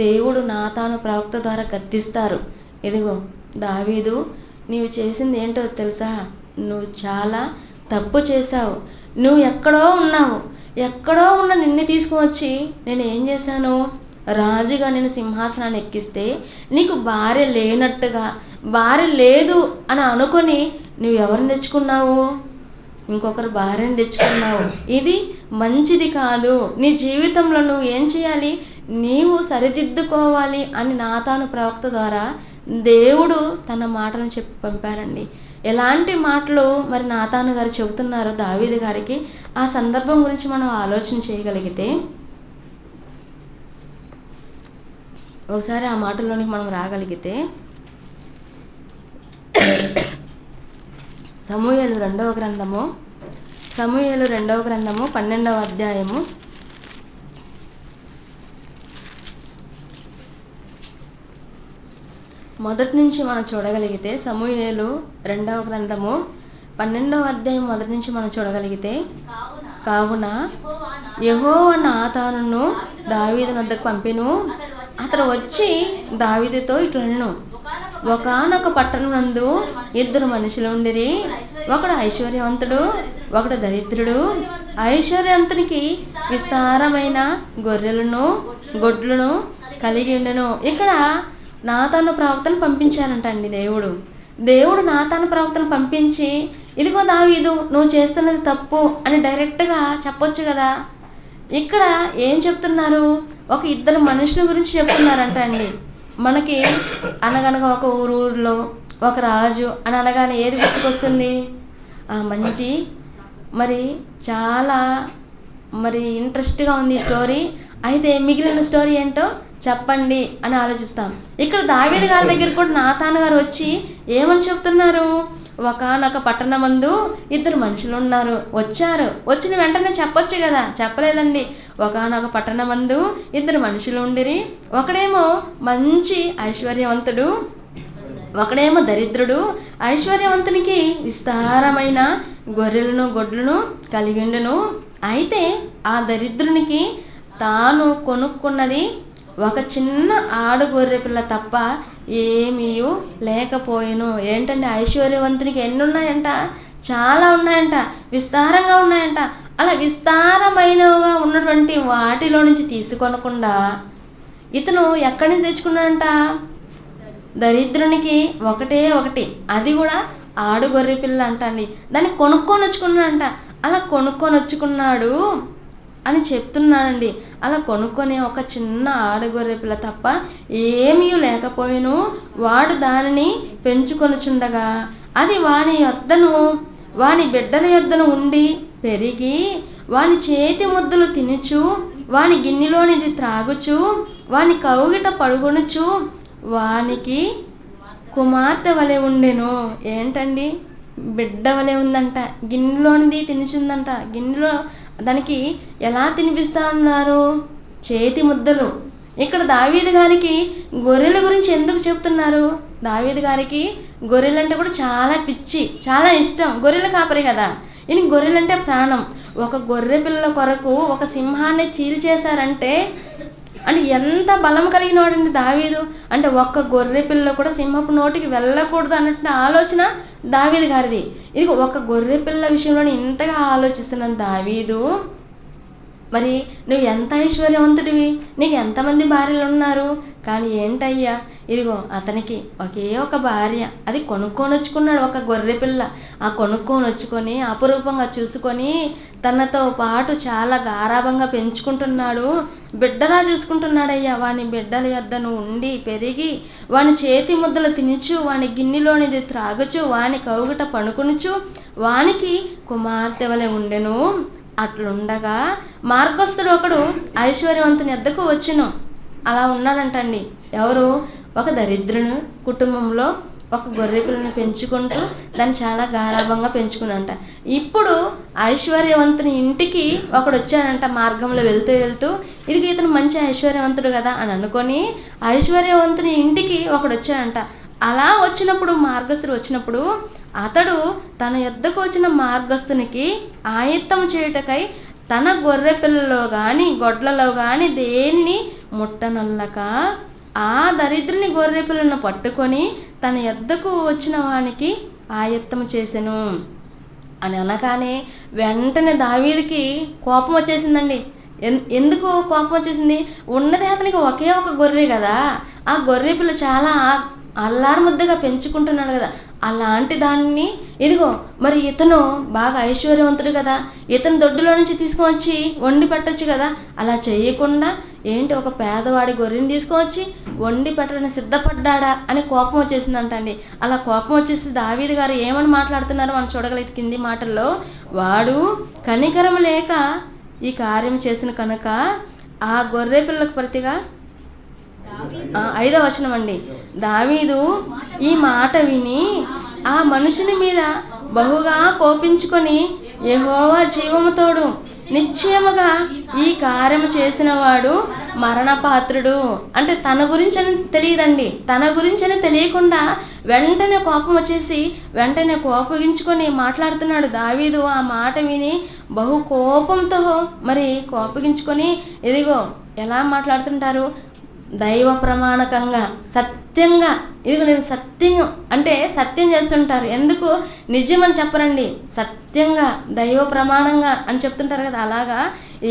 Speaker 1: దేవుడు నాతాను ప్రవక్త ద్వారా గద్దిస్తారు. ఇదిగో దావీదు, నీవు చేసింది ఏంటో తెలుసా? నువ్వు చాలా తప్పు చేశావు. నువ్వు ఎక్కడో ఉన్నావు, ఎక్కడో ఉన్న నిన్ను తీసుకొని వచ్చి నేను ఏం చేశాను? రాజుగా నేను సింహాసనాన్ని ఎక్కిస్తే నీకు భార్య లేనట్టుగా, భార్య లేదు అని అనుకొని నువ్వు ఎవరిని తెచ్చుకున్నావు? ఇంకొకరు భార్యను తెచ్చుకున్నావు. ఇది మంచిది కాదు. నీ జీవితంలో నువ్వు ఏం చేయాలి? నీవు సరిదిద్దుకోవాలి అని నాతాను ప్రవక్త ద్వారా దేవుడు తన మాటలను చెప్పి పంపారండి. ఎలాంటి మాటలు మరి నాతాను గారు చెబుతున్నారు దావీదు గారికి, ఆ సందర్భం గురించి మనం ఆలోచన చేయగలిగితే ఒకసారి ఆ మాటల్లోనికి మనం రాగలిగితే, సమూయేలు రెండవ గ్రంథము 12వ అధ్యాయము 1 నుంచి మనం చూడగలిగితే, సమూయేలు 2వ గ్రంథము 12వ అధ్యాయం 1 నుంచి మనం చూడగలిగితే, కావున యెహోవా నాతానును దావీదు వద్దకు పంపెను. అతడు వచ్చి దావీదుతో ఇట్లనెను, ఒకానొక పట్టణమందు 2 మనుషులు ఉండిరి. ఒకడు ఐశ్వర్యవంతుడు, ఒకడు దరిద్రుడు. ఐశ్వర్యవంతునికి విస్తారమైన గొర్రెలను గొడ్లను కలిగి ఉండెను. ఇక్కడ నాతాను ప్రవక్తను పంపించారంటండి దేవుడు నాతాను ప్రవక్తను పంపించి, ఇదిగో దావీదు, నువ్వు చేస్తున్నది తప్పు అని డైరెక్ట్గా చెప్పొచ్చు కదా. ఇక్కడ ఏం చెప్తున్నారు? ఒక 2 మనుషుల గురించి చెప్తున్నారంట అండి. మనకి అనగనగా ఒక ఊరిలో ఒక రాజు అని అనగానే ఏది గుర్తుకొస్తుంది? మంచి మరి చాలా మరి ఇంట్రెస్ట్గా ఉంది ఈ స్టోరీ. అయితే మిగిలిన స్టోరీ ఏంటో చెప్పండి అని ఆలోచిస్తాం. ఇక్కడ దావీదు గారి దగ్గర కూడా నాతాను గారు వచ్చి ఏమని చెప్తున్నారు? ఒకానొక పట్టణమందు 2 మనుషులు ఉన్నారు. వచ్చిన వెంటనే చెప్పొచ్చు కదా, చెప్పలేదండి. ఒకానొక పట్టణమందు 2 మనుషులు ఉండిరి. ఒకడేమో మంచి ఐశ్వర్యవంతుడు, ఒకడేమో దరిద్రుడు. ఐశ్వర్యవంతునికి విస్తారమైన గొర్రెలను గొడ్లను కలిగిండును. అయితే ఆ దరిద్రునికి తాను కొనుక్కున్నది ఒక చిన్న ఆడు గొర్రె పిల్ల తప్ప ఏమీ లేకపోయెను. ఏంటంటే ఐశ్వర్యవంతునికి ఎన్ని ఉన్నాయంట? చాలా ఉన్నాయంట, విస్తారంగా ఉన్నాయంట. అలా విస్తారమైనగా ఉన్నటువంటి వాటిలో నుంచి తీసుకొనకుండా ఇతను ఎక్కడి నుంచి తెచ్చుకున్నాడంట? దరిద్రునికి ఒకటి, అది కూడా ఆడు గొర్రె పిల్ల అంటండి. దాన్ని కొనుక్కొని వచ్చుకున్నాడంట. అలా కొనుక్కొని వచ్చుకున్నాడు అని చెప్తున్నానండి. అలా కొనుక్కొని ఒక చిన్న ఆడగొర్రె పిల్ల తప్ప ఏమీ లేకపోయిను వాడు దానిని పెంచుకొనుచుండగా అది వాని బిడ్డల యొద్దను ఉండి పెరిగి వాని చేతి ముద్దలు తినుచు వాని గిన్నెలోనిది త్రాగుచు వాని కౌగిట పడుకొనుచు వానికి కుమార్తె వలె ఉండెను. ఏంటండి, బిడ్డ వలె ఉందంట, గిన్నెలోనిది తినిచిందంట. గిన్నెలో దానికి ఎలా తినిపిస్తా ఉన్నారు? చేతి ముద్దలు. ఇక్కడ దావీదు గారికి గొర్రెల గురించి ఎందుకు చెప్తున్నారు? దావీదు గారికి గొర్రెలంటే కూడా చాలా పిచ్చి, చాలా ఇష్టం. గొర్రెల కాపరి కదా, ఈయన గొర్రెలంటే ప్రాణం. ఒక గొర్రె పిల్ల కొరకు ఒక సింహాన్ని చీల్చేశారంటే అంటే ఎంత బలం కలిగిన వాడండి దావీదు. అంటే ఒక్క గొర్రె పిల్ల కూడా సింహపు నోటికి వెళ్ళకూడదు అన్నట్టు ఆలోచన దావీదు గారిది. ఇది ఒక గొర్రె పిల్ల విషయంలో ఇంతగా ఆలోచిస్తున్నాను దావీదు. మరి నువ్వు ఎంత ఐశ్వర్యవంతుడివి, నీకు ఎంతమంది భార్యలు ఉన్నారు, కానీ ఏంటయ్యా, ఇదిగో అతనికి ఒకే ఒక భార్య, అది కొనుక్కొని వచ్చుకున్నాడు ఒక గొర్రె పిల్ల. ఆ కొనుక్కొని వచ్చుకొని అపురూపంగా చూసుకొని తనతో పాటు చాలా గారాభంగా పెంచుకుంటున్నాడు, బిడ్డలా చూసుకుంటున్నాడయ్యా. వాని బిడ్డల యొద్దను ఉండి పెరిగి వాని చేతి ముద్దలు తినుచు వాని గిన్నెలోనిది త్రాగుచు వాని కౌగిట పడుకొనుచు వానికి కుమార్తె వలె ఉండెను. అట్లుండగా మార్గస్థుడు ఒకడు ఐశ్వర్యవంతుని వద్దకు వచ్చెను. అలా ఉన్నాడంటండి. ఎవరు? ఒక దరిద్రుని కుటుంబంలో ఒక గొర్రె పిల్లని పెంచుకుంటూ దాన్ని చాలా గారాభంగా పెంచుకున్నంట. ఇప్పుడు ఐశ్వర్యవంతుని ఇంటికి ఒకడు వచ్చాడంట. మార్గంలో వెళ్తూ ఇది ఇతను మంచి ఐశ్వర్యవంతుడు కదా అని అనుకొని ఐశ్వర్యవంతుని ఇంటికి ఒకడు వచ్చాడంట. అలా వచ్చినప్పుడు మార్గస్థుడు వచ్చినప్పుడు అతడు తన యొద్దకు వచ్చిన మార్గస్థునికి ఆయత్తం చేయుటకై తన గొర్రె పిల్లలో కానీ గొడ్లలో కానీ దేనిని ముట్టనొల్లక ఆ దరిద్రుని గొర్రె పిల్లను పట్టుకొని తన యొద్దకు వచ్చిన వానికి ఆయత్తం చేసెను అని అనగానే వెంటనే దావీదుకి కోపం వచ్చేసిందండి. ఎందుకు కోపం వచ్చేసింది? ఉన్నది అతనికి ఒకే ఒక గొర్రె కదా, ఆ గొర్రె పిల్ల చాలా అల్లారు ముద్దగా పెంచుకుంటున్నాడు కదా, అలాంటి దాన్ని ఇదిగో మరి ఇతను బాగా ఐశ్వర్యవంతుడు కదా, ఇతను దొడ్డులో నుంచి తీసుకువచ్చి వండి పెట్టచ్చు కదా. అలా చేయకుండా ఏంటి ఒక పేదవాడి గొర్రెని తీసుకువచ్చి వండి పెట్టడానికి సిద్ధపడ్డా అని కోపం వచ్చేసిందంట అండి. అలా కోపం వచ్చేసి దావీదు గారు ఏమని మాట్లాడుతున్నారో మనం చూడగలిగే కింది మాటల్లో, వాడు కనికరం లేక ఈ కార్యం చేసిన కనుక ఆ గొర్రె పిల్లకు ప్రతిగా 5వ వచనం అండి. దావీదు ఈ మాట విని ఆ మనుషుని మీద బహుగా కోపించుకొని యెహోవా జీవముతోడు నిశ్చయముగా ఈ కార్యము చేసిన వాడు మరణపాత్రుడు. అంటే తన గురించి అని తెలియదండి, తన గురించి అని తెలియకుండా వెంటనే కోపం వచ్చేసి వెంటనే కోపగించుకొని మాట్లాడుతున్నాడు దావీదు. ఆ మాట విని బహు కోపంతో మరి కోపగించుకొని ఇదిగో ఎలా మాట్లాడుతుంటారు, దైవ ప్రమాణకంగా సత్యంగా, ఇదిగో నేను సత్యం అంటే సత్యం చేస్తుంటారు. ఎందుకు నిజం అని చెప్పరండి, సత్యంగా దైవ ప్రమాణంగా అని చెప్తుంటారు కదా. అలాగా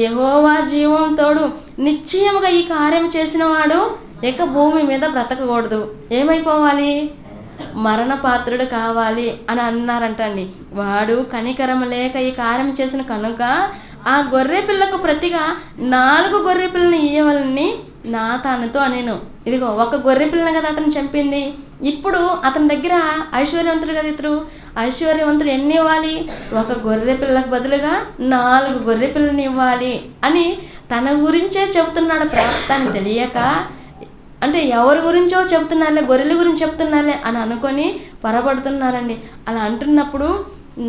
Speaker 1: యెహోవా జీవం తోడు నిశ్చయముగా ఈ కార్యం చేసిన వాడు ఇక భూమి మీద బ్రతకకూడదు, ఏమైపోవాలి, మరణపాత్రుడు కావాలి అని అన్నారంటండి. వాడు కనికరం లేక ఈ కార్యం చేసిన కనుక ఆ గొర్రె పిల్లకు ప్రతిగా 4 గొర్రె పిల్లని ఇయ్యవలని నాతానుతో అనేను. ఇదిగో ఒక గొర్రె పిల్లని కదా అతను చంపింది. ఇప్పుడు అతని దగ్గర ఐశ్వర్యవంతుడు కదా, ఇతడు ఐశ్వర్యవంతుడు ఎన్ని ఇవ్వాలి, ఒక గొర్రె పిల్లకు బదులుగా 4 గొర్రె పిల్లని ఇవ్వాలి అని తన గురించే చెబుతున్నాడు. ప్రాప్తాన్ని తెలియక అంటే ఎవరి గురించో చెప్తున్నారులే, గొర్రెల గురించి చెప్తున్నారులే అని అనుకొని పొరపడుతున్నారండి. అలా అంటున్నప్పుడు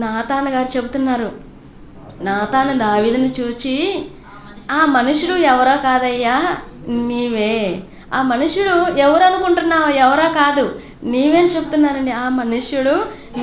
Speaker 1: నాతాను గారు చెబుతున్నారు, నాతాను దావీదుని చూచి, ఆ మనుషుడు ఎవరో కాదయ్యా నీవే. ఆ మనుషుడు ఎవరు అనుకుంటున్నావు, ఎవరో కాదు నీవేం చెప్తున్నానండి, ఆ మనుష్యుడు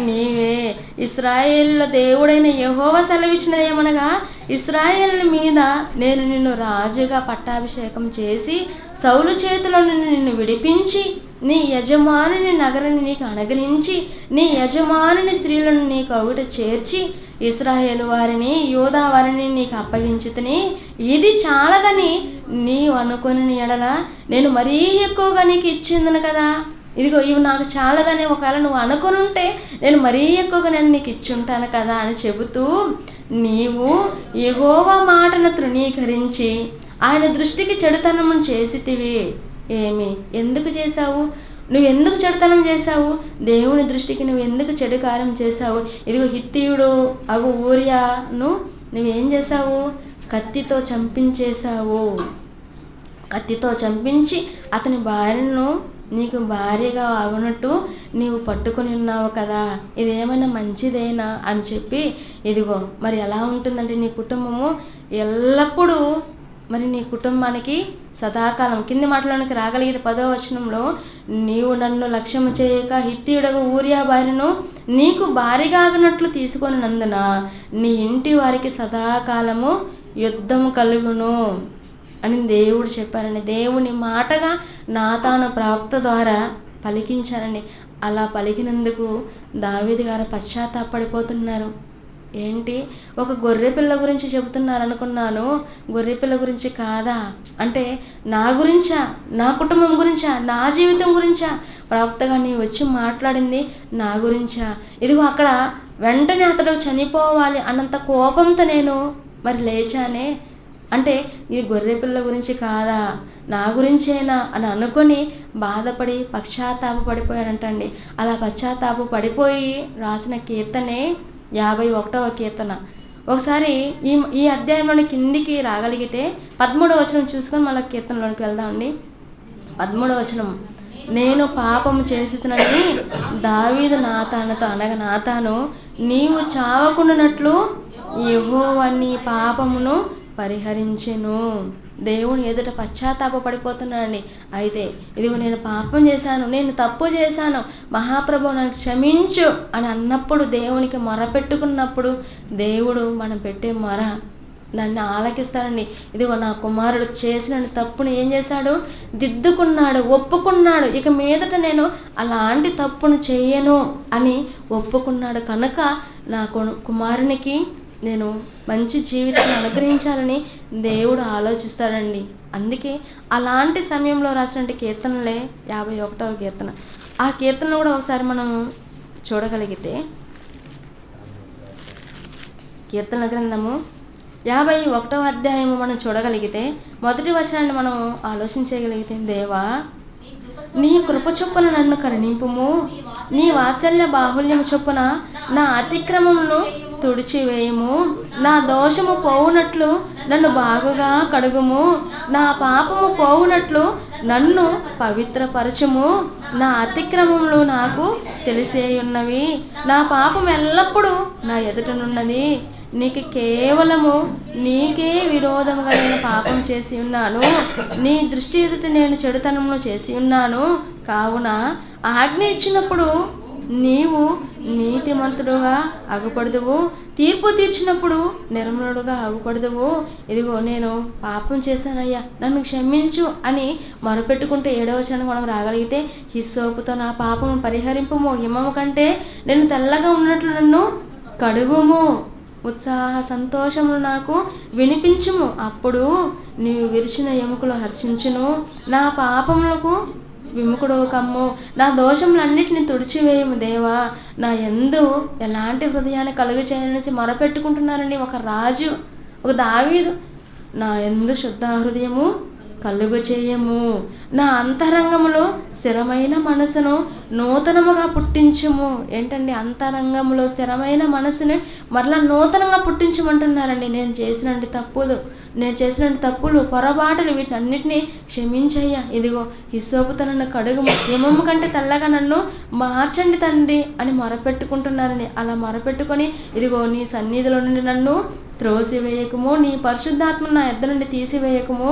Speaker 1: నీవే. ఇశ్రాయేలుల దేవుడైన యెహోవా సెలవిచ్చినది ఏమనగా, ఇశ్రాయేలు మీద నేను నిన్ను రాజుగా పట్టాభిషేకం చేసి సౌలు చేతిలో నిన్ను విడిపించి నీ యజమానుని నగరాన్ని నీకు అనుగ్రహించి నీ యజమానుని స్త్రీలను నీకు అవుట చేర్చి ఇశ్రాయేలు వారిని యూదా వారిని నీకు అప్పగించుతని, ఇది చాలదని నీవు అనుకుని ఎడల నేను మరీ ఎక్కువగా నీకు ఇచ్చిందను కదా. ఇదిగో ఇవి నాకు చాలదని ఒకవేళ నువ్వు అనుకుని ఉంటే నేను మరీ ఎక్కువగా నేను నీకు ఇచ్చి ఉంటాను కదా అని చెబుతూ నీవు యెహోవా మాటను తృణీకరించి ఆయన దృష్టికి చెడుతనము చేసితివి. ఏమి ఎందుకు చేశావు? నువ్వెందుకు చెడుతనం చేశావు? దేవుని దృష్టికి నువ్వు ఎందుకు చెడు కార్యం చేశావు? ఇదిగో హిత్తీయుడు అగు ఊరియాను నువ్వేం చేశావు? కత్తితో చంపించేశావు. కత్తితో చంపించి అతని భార్యను నీకు భార్యగా అగునట్టు నీవు పట్టుకుని ఉన్నావు కదా, ఇదేమైనా మంచిదేనా అని చెప్పి, ఇదిగో మరి ఎలా ఉంటుందంటే నీ కుటుంబము ఎల్లప్పుడూ మరి నీ కుటుంబానికి సదాకాలం. కింది మాటలోనికి రాగలిగితే 10వ వచనంలో, నీవు నన్ను లక్ష్యము చేయక హిత్తీయుడగు ఊరియా భార్యను నీకు భార్యగా ఆగినట్లు తీసుకొని నందున నీ ఇంటి వారికి సదాకాలము యుద్ధము కలుగును అని దేవుడు చెప్పారండి. దేవుని మాటగా నాతాను ప్రవక్త ద్వారా పలికించారండి. అలా పలికినందుకు దావీదు గారు పశ్చాత్తాపడిపోతున్నారు. ఏంటి, ఒక గొర్రెపిల్ల గురించి చెబుతున్నారు అనుకున్నాను, గొర్రెపిల్ల గురించి కాదా అంటే నా గురించా, నా కుటుంబం గురించా, నా జీవితం గురించా ప్రవక్తగా నీవు వచ్చి మాట్లాడింది నా గురించా? ఇదిగో అక్కడ వెంటనే అతడు చనిపోవాలి అన్నంత కోపంతో నేను మరి లేచానే అంటే ఇది గొర్రెపిల్ల గురించి కాదా, నా గురించేనా అని అనుకొని బాధపడి పశ్చాత్తాపడిపోయానంటండి. అలా పశ్చాత్తాప పడిపోయి రాసిన కీర్తనే 51వ కీర్తన. ఒకసారి ఈ అధ్యాయంలోని కిందికి రాగలిగితే 13వ వచనం చూసుకొని మళ్ళీ కీర్తనలోనికి వెళ్దామండి. 13వ వచనం, నేను పాపము చేసినని దావీదు నాతానుతో అనగా నాతాను నీవు చావకుండానట్లు యెహోవా నీ పాపమును పరిహరించెను. దేవుని ఎదుట పశ్చాత్తాప పడిపోతున్నానండి. అయితే ఇదిగో నేను పాపం చేశాను, నేను తప్పు చేశాను, మహాప్రభు నాకు క్షమించు అని అన్నప్పుడు, దేవునికి మొర పెట్టుకున్నప్పుడు దేవుడు మనం పెట్టే మొర దాన్ని ఆలకిస్తాడండి. ఇదిగో నా కుమారుడు చేసిన తప్పును ఏం చేశాడు? దిద్దుకున్నాడు, ఒప్పుకున్నాడు. ఇక మీదట నేను అలాంటి తప్పును చేయను అని ఒప్పుకున్నాడు. కనుక నా కుమారునికి నేను మంచి జీవితాన్ని అనుగ్రహించాలని దేవుడు ఆలోచిస్తాడండి. అందుకే అలాంటి సమయంలో రాసినటువంటి కీర్తనలే 51వ కీర్తన. ఆ కీర్తన కూడా ఒకసారి మనం చూడగలిగితే, కీర్తన గ్రంథము 51వ అధ్యాయము మనం చూడగలిగితే మొదటి వచనాన్ని మనం ఆలోచించగలిగితే, దేవా నీ కృప చొప్పున నన్ను కరుణింపుము, నీ వాత్సల్య బాహుల్యము చొప్పున నా అతిక్రమమును తుడిచివేయము, నా దోషము పోవునట్లు నన్ను బాగుగా కడుగుము, నా పాపము పోవునట్లు నన్ను పవిత్రపరచుము, నా అతిక్రమములు నాకు తెలిసేయున్నవి, నా పాపం ఎల్లప్పుడూ నా ఎదుటనున్నది, నీకు కేవలము నీకే విరోధముగా నేను పాపం చేసి ఉన్నాను, నీ దృష్టి ఎదుట నేను చెడుతనమును చేసి ఉన్నాను. కావున ఆజ్ఞ ఇచ్చినప్పుడు నీవు నీతిమంతుడుగా అగుపడదువు, తీర్పు తీర్చినప్పుడు నిర్మలుడుగా అగుపడదువు. ఇదిగో నేను పాపం చేశానయ్యా, నన్ను క్షమించు అని మొరపెట్టుకుంటే 7వ వచనం మనం రాగలిగితే, హిస్సోపుతో నా పాపము పరిహరింపుము, హిమము కంటే నేను తెల్లగా ఉన్నట్లు నన్ను కడుగుము, ఉత్సాహ సంతోషములు నాకు వినిపించుము, అప్పుడు నీవు విరిచిన ఎముకలు హర్షించును, నా పాపములకు విముఖుడు కమ్ము, నా దోషములన్నిటిని తుడిచివేయము దేవా, నా యందు ఎలాంటి హృదయాన్ని కలుగు చేయనేసి మొరపెట్టుకుంటున్నారండి ఒక రాజు, ఒక దావీదు. నా యందు శుద్ధ హృదయము కలుగు చేయము, నా అంతరంగములో స్థిరమైన మనసును నూతనముగా పుట్టించుము. ఏంటండి, అంతరంగంలో స్థిరమైన మనసుని మరలా నూతనంగా పుట్టించమంటున్నారండి. నేను చేసిన తప్పులు పొరపాటులు వీటన్నిటినీ క్షమించయ్యా, ఇదిగో హిస్సోపుతో నన్ను కడుగుము, హిమము కంటే తెల్లగా నన్ను మార్చండి తండ్రి అని మొరపెట్టుకుంటున్నారని. అలా మొరపెట్టుకొని ఇదిగో నీ సన్నిధిలో నుండి నన్ను త్రోసివేయకము, నీ పరిశుద్ధాత్మను నా యొద్ద నుండి తీసివేయకము,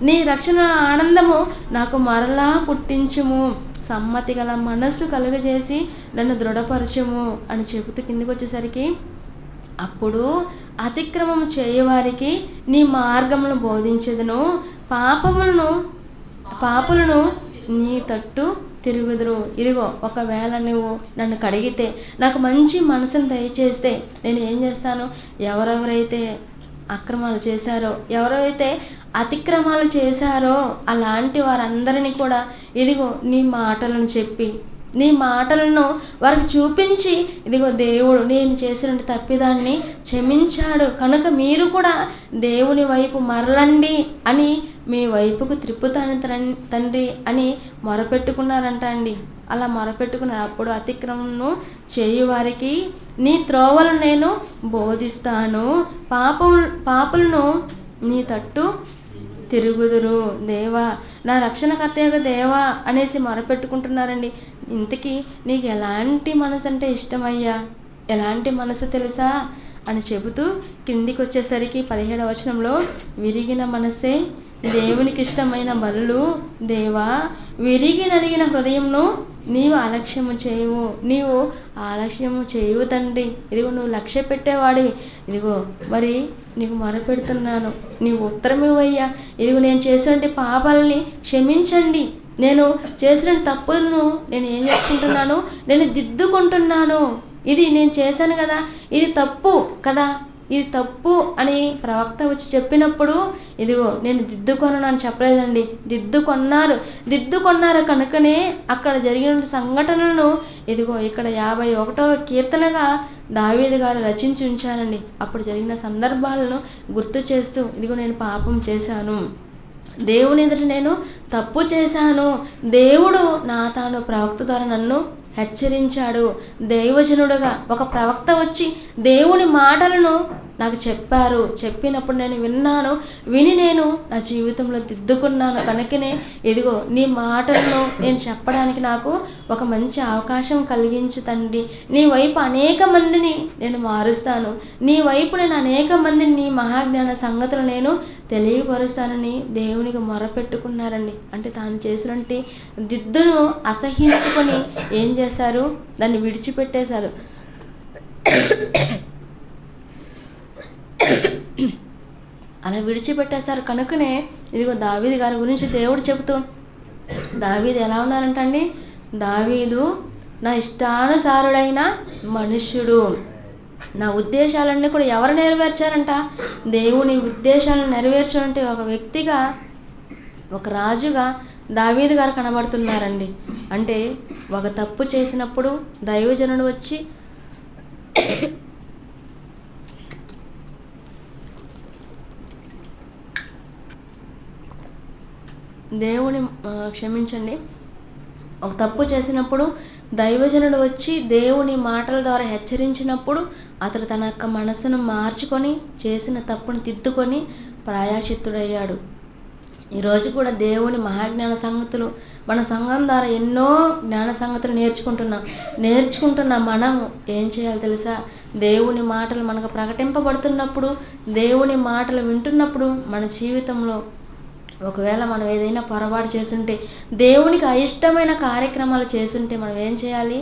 Speaker 1: నీ రక్షణ ఆనందము నాకు మరలా పుట్టించుము, సమ్మతి గల మనస్సు కలుగజేసి నన్ను దృఢపరచుము అని చెబుతూ కిందికి వచ్చేసరికి, అప్పుడు అతిక్రమము చేయవారికి నీ మార్గములను బోధించదును, పాపులను నీ తట్టు తిరుగుదురు. ఇదిగో ఒకవేళ నువ్వు నన్ను కడిగితే, నాకు మంచి మనసును దయచేస్తే నేను ఏం చేస్తాను, ఎవరెవరైతే అక్రమాలు చేశారో, ఎవరైతే అతిక్రమాలు చేశారో అలాంటి వారందరినీ కూడా ఇదిగో నీ మాటలను చెప్పి నీ మాటలను వారికి చూపించి, ఇదిగో దేవుడు నేను చేసిన తప్పిదాన్ని క్షమించాడు కనుక మీరు కూడా దేవుని వైపు మరలండి అని మీ వైపుకు త్రిప్పుతాను తండ్రి అని మొరపెట్టుకున్నారంట అండి. అలా మొరపెట్టుకున్నారు. అప్పుడు అతిక్రమను చేయువారికి నీ త్రోవలు నేను బోధిస్తాను, పాపులను నీ తట్టు తిరుగుదురు. దేవా, నా రక్షణకర్తయ్య దేవా అనేసి మొరపెట్టుకుంటున్నారండి. ఇంతకీ నీకు ఎలాంటి మనసు అంటే ఇష్టమయ్యా, ఎలాంటి మనసు తెలుసా అని చెబుతూ కిందికి వచ్చేసరికి 17వ వచనంలో, విరిగిన మనసే దేవునికి ఇష్టమైన బలులు దేవా, విరిగి నలిగిన హృదయంను నీవు అలక్ష్యము చేయవు, నీవు ఆలక్ష్యము చేయవు తండ్రి. ఇదిగో నువ్వు లక్ష్య పెట్టేవాడివి, ఇదిగో మరి నీకు మొరపెడుతున్నాను, నీవు ఉత్తరం ఇవ్వయ్యా. ఇదిగో నేను చేసినటువంటి పాపాలని క్షమించండి, నేను చేసిన తప్పులను నేను ఏం చేసుకుంటున్నాను, నేను దిద్దుకుంటున్నాను. ఇది నేను చేశాను కదా, ఇది తప్పు కదా, ఇది తప్పు అని ప్రవక్త వచ్చి చెప్పినప్పుడు ఇదిగో నేను దిద్దుకొనను అని చెప్పలేదండి, దిద్దుకొన్నారు కనుకనే అక్కడ జరిగిన సంఘటనలను ఇదిగో ఇక్కడ 51వ కీర్తనగా దావీదు గారు రచించి ఉంచారండి. అప్పుడు జరిగిన సందర్భాలను గుర్తు చేస్తూ, ఇదిగో నేను పాపం చేశాను, దేవుని ఎదుట నేను తప్పు చేశాను, దేవుడు తాను ప్రవక్త ద్వారా నన్ను హెచ్చరించాడు. దైవజనుడుగా ఒక ప్రవక్త వచ్చి దేవుని మాటలను నాకు చెప్పినప్పుడు నేను విని నేను నా జీవితంలో దిద్దుకున్నాను కనుకనే ఇదిగో నీ మాటలను నేను చెప్పడానికి నాకు ఒక మంచి అవకాశం కలిగించు తండ్రి. నీ వైపు అనేక మందిని నేను మారుస్తాను, నీ వైపు నేను అనేక మందిని నీ మహాజ్ఞాన సంగతులు నేను తెలియపరుస్తానని దేవునికి మొరపెట్టుకున్నారండి. అంటే తాను చేసినటువంటి దిద్దును అసహించుకొని ఏం చేశారు, దాన్ని విడిచిపెట్టేశారు. అలా విడిచిపెట్టేశారు కనుకనే ఇదిగో దావీదు గారి గురించి దేవుడు చెబుతూ, దావీదు ఎలా ఉన్నారంటండి, దావీదు నా ఇష్టానుసారుడైన మనుష్యుడు. నా ఉద్దేశాలన్నీ కూడా ఎవరు నెరవేర్చారంట, దేవుని ఉద్దేశాలను నెరవేర్చాలంటే ఒక వ్యక్తిగా, ఒక రాజుగా దావీదు గారు కనబడుతున్నారండి. అంటే ఒక తప్పు చేసినప్పుడు దైవజనుడు వచ్చి ఒక తప్పు చేసినప్పుడు దైవజనుడు వచ్చి దేవుని మాటల ద్వారా హెచ్చరించినప్పుడు అతడు తన యొక్క మనసును మార్చుకొని చేసిన తప్పును తిద్దుకొని ప్రాయశ్చిత్తుడయ్యాడు. ఈరోజు కూడా దేవుని మహాజ్ఞాన సంగతులు మన సంఘం ద్వారా ఎన్నో జ్ఞాన సంగతులు నేర్చుకుంటున్న మనము ఏం చేయాలి తెలుసా, దేవుని మాటలు మనకు ప్రకటింపబడుతున్నప్పుడు, దేవుని మాటలు వింటున్నప్పుడు మన జీవితంలో ఒకవేళ మనం ఏదైనా పొరపాటు చేస్తుంటే, దేవునికి అయిష్టమైన కార్యక్రమాలు చేస్తుంటే మనం ఏం చేయాలి,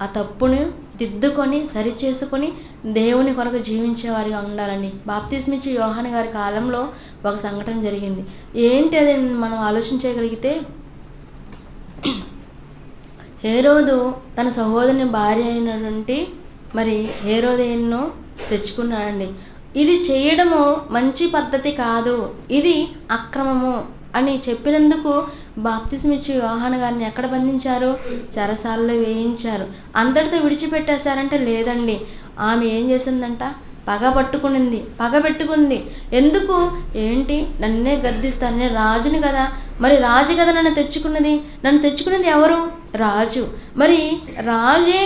Speaker 1: ఆ తప్పుని దిద్దుకొని సరిచేసుకొని దేవుని కొరకు జీవించేవారిగా ఉండాలని. బాప్తిస్మిచ్చి యోహాను గారి కాలంలో ఒక సంఘటన జరిగింది. ఏంటి అది మనం ఆలోచించగలిగితే, హేరోదు తన సహోదరుని భార్య అయినటువంటి మరి హేరోదేను తెచ్చుకున్నాడండి. ఇది చేయడము మంచి పద్ధతి కాదు, ఇది అక్రమము అని చెప్పినందుకు బాప్తిస్మిచ్చి యోహాను గారిని ఎక్కడ బంధించారు, చెరసాలలో వేయించారు. అంతటితో విడిచిపెట్టేశారంటే లేదండి, ఆమె ఏం చేసిందంట, పగబెట్టుకుంది. ఎందుకు, ఏంటి నన్నే గద్దిస్తాను, నేను రాజుని కదా, మరి రాజు కదా నన్ను తెచ్చుకున్నది ఎవరు, రాజు. మరి రాజే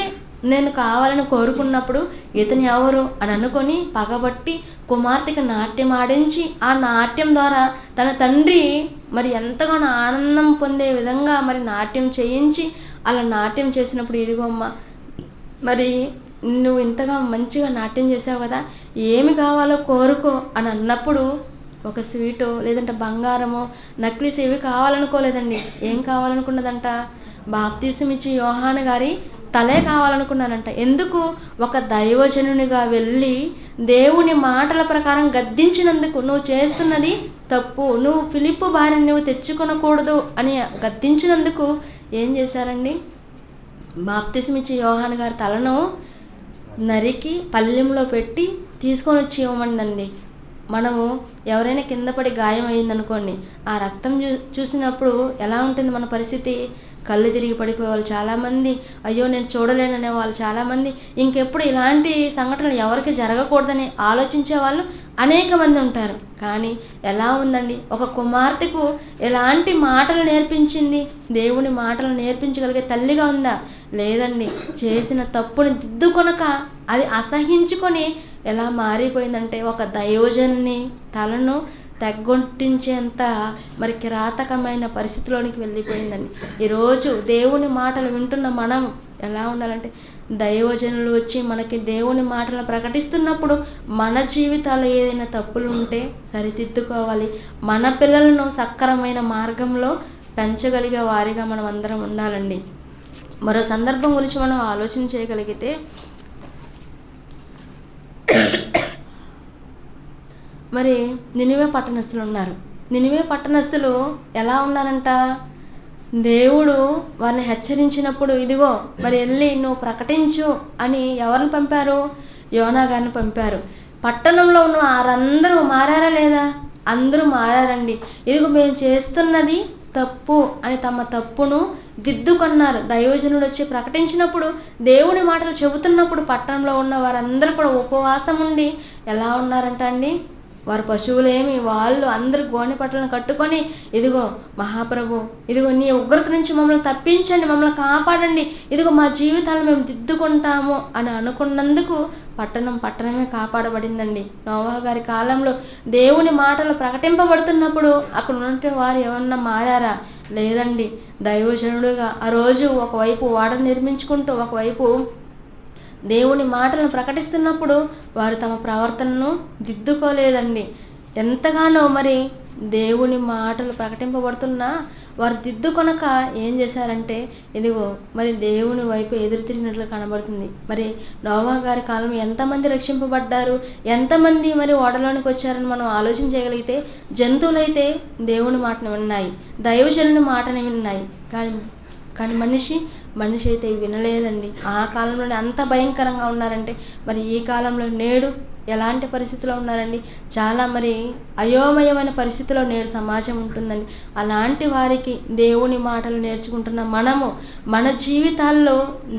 Speaker 1: నేను కావాలని కోరుకున్నప్పుడు ఇతను ఎవరు అని అనుకొని పగబట్టి కుమార్తెకి నాట్యం ఆడించి, ఆ నాట్యం ద్వారా తన తండ్రి మరి ఎంతగానో ఆనందం పొందే విధంగా మరి నాట్యం చేయించి, అలా నాట్యం చేసినప్పుడు ఇదిగో అమ్మ, మరి నువ్వు ఇంతగా మంచిగా నాట్యం చేసావు కదా, ఏమి కావాలో కోరుకో అని అన్నప్పుడు ఒక స్వీటో లేదంటే బంగారమో నక్లీస్ ఏవి కావాలనుకోలేదండి. ఏం కావాలనుకున్నదంట, బాప్తిస్మిచ్చి యోహాను గారి తలే కావాలనుకున్నానంట. ఎందుకు, ఒక దైవజనునిగా వెళ్ళి దేవుని మాటల ప్రకారం గద్దించినందుకు, నువ్వు చేస్తున్నది తప్పు, నువ్వు ఫిలిప్పు భార్యని నువ్వు తెచ్చుకొనకూడదు అని గద్దించినందుకు ఏం చేశారండి, బాప్తిస్మిచ్చి యోహాను గారి తలను నరికి పళ్ళెంలో పెట్టి తీసుకొని వచ్చి ఇవ్వమందండి. మనము ఎవరైనా కింద పడి గాయం అయిందనుకోండి, ఆ రక్తం చూసినప్పుడు ఎలా ఉంటుంది మన పరిస్థితి? కళ్ళు తిరిగి పడిపోయే వాళ్ళు చాలామంది, అయ్యో నేను చూడలేననే వాళ్ళు చాలామంది, ఇంకెప్పుడు ఇలాంటి సంఘటనలు ఎవరికి జరగకూడదని ఆలోచించే వాళ్ళు అనేక మంది ఉంటారు. కానీ ఎలా ఉందండి, ఒక కుమార్తెకు ఎలాంటి మాటలు నేర్పించింది? దేవుని మాటలు నేర్పించగలిగే తల్లిగా ఉందా? లేదండి. చేసిన తప్పుని దిద్దుకొనక అది అసహించుకొని ఎలా మారిపోయిందంటే ఒక దైవజనుని తలను తెగ్గొట్టించేంత మరి కిరాతకమైన పరిస్థితిలోనికి వెళ్ళిపోయిందండి. ఈరోజు దేవుని మాటలు వింటున్న మనం ఎలా ఉండాలంటే, దైవజనులు వచ్చి మనకి దేవుని మాటలు ప్రకటిస్తున్నప్పుడు మన జీవితాల్లో ఏదైనా తప్పులు ఉంటే సరిదిద్దుకోవాలి. మన పిల్లలను సక్రమైన మార్గంలో పెంచగలిగే వారిగా మనం అందరం ఉండాలండి. మరో సందర్భం గురించి మనం ఆలోచన చేయగలిగితే, మరి నినివే పట్టణస్థులు ఉన్నారు. నినివే పట్టణస్థులు ఎలా ఉన్నారంట? దేవుడు వారిని హెచ్చరించినప్పుడు, ఇదిగో మరి వెళ్ళి నువ్వు ప్రకటించు అని ఎవరిని పంపారు? యోనా గారిని పంపారు. పట్టణంలో ఉన్న వారందరూ మారారా లేదా? అందరూ మారారండి. ఇదిగో మేము చేస్తున్నది తప్పు అని తమ తప్పును దిద్దుకొన్నారు. దైవజనుడు వచ్చి ప్రకటించినప్పుడు, దేవుని మాటలు చెబుతున్నప్పుడు పట్టణంలో ఉన్న వారందరూ కూడా ఉపవాసం ఉండి ఎలా ఉన్నారంట అండి? వారి పశువులేమి వాళ్ళు అందరూ గోనె పట్టలను కట్టుకొని, ఇదిగో మహాప్రభు, ఇదిగో నీ ఉగ్రత నుంచి మమ్మల్ని తప్పించండి, మమ్మల్ని కాపాడండి, ఇదిగో మా జీవితాలను మేము దిద్దుకుంటాము అని అనుకున్నందుకు పట్టణమే కాపాడబడిందండి. నోవహు గారి కాలంలో దేవుని మాటలు ప్రకటింపబడుతున్నప్పుడు అక్కడ ఉన్నట్టు వారు ఏమన్నా మారారా? లేదండి. దైవజనుడుగా ఆ రోజు ఒకవైపు ఓడ నిర్మించుకుంటూ ఒకవైపు దేవుని మాటలను ప్రకటిస్తున్నప్పుడు వారు తమ ప్రవర్తనను దిద్దుకోలేదండి. ఎంతగానో మరి దేవుని మాటలు ప్రకటింపబడుతున్నా వారు దిద్దుకొనక ఏం చేశారంటే, ఇదిగో మరి దేవుని వైపు ఎదురు తిరిగినట్లు కనబడుతుంది. మరి నోవహు గారి కాలం ఎంతమంది రక్షింపబడ్డారు, ఎంతమంది మరి ఓడలోనికి వచ్చారని మనం ఆలోచన చేయగలిగితే, జంతువులైతే దేవుని మాటను విన్నాయి, దైవజనుని మాటని విన్నాయి. కానీ మనిషి అయితే వినలేదండి. ఆ కాలంలోనే అంత భయంకరంగా ఉన్నారంటే, మరి ఈ కాలంలో నేడు ఎలాంటి పరిస్థితిలో ఉన్నారండి? చాలా మరి అయోమయమైన పరిస్థితిలో నేడు సమాజం ఉంటుందండి. అలాంటి వారికి దేవుని మాటలు నేర్చుకుంటున్న మనము మన జీవితాల్లో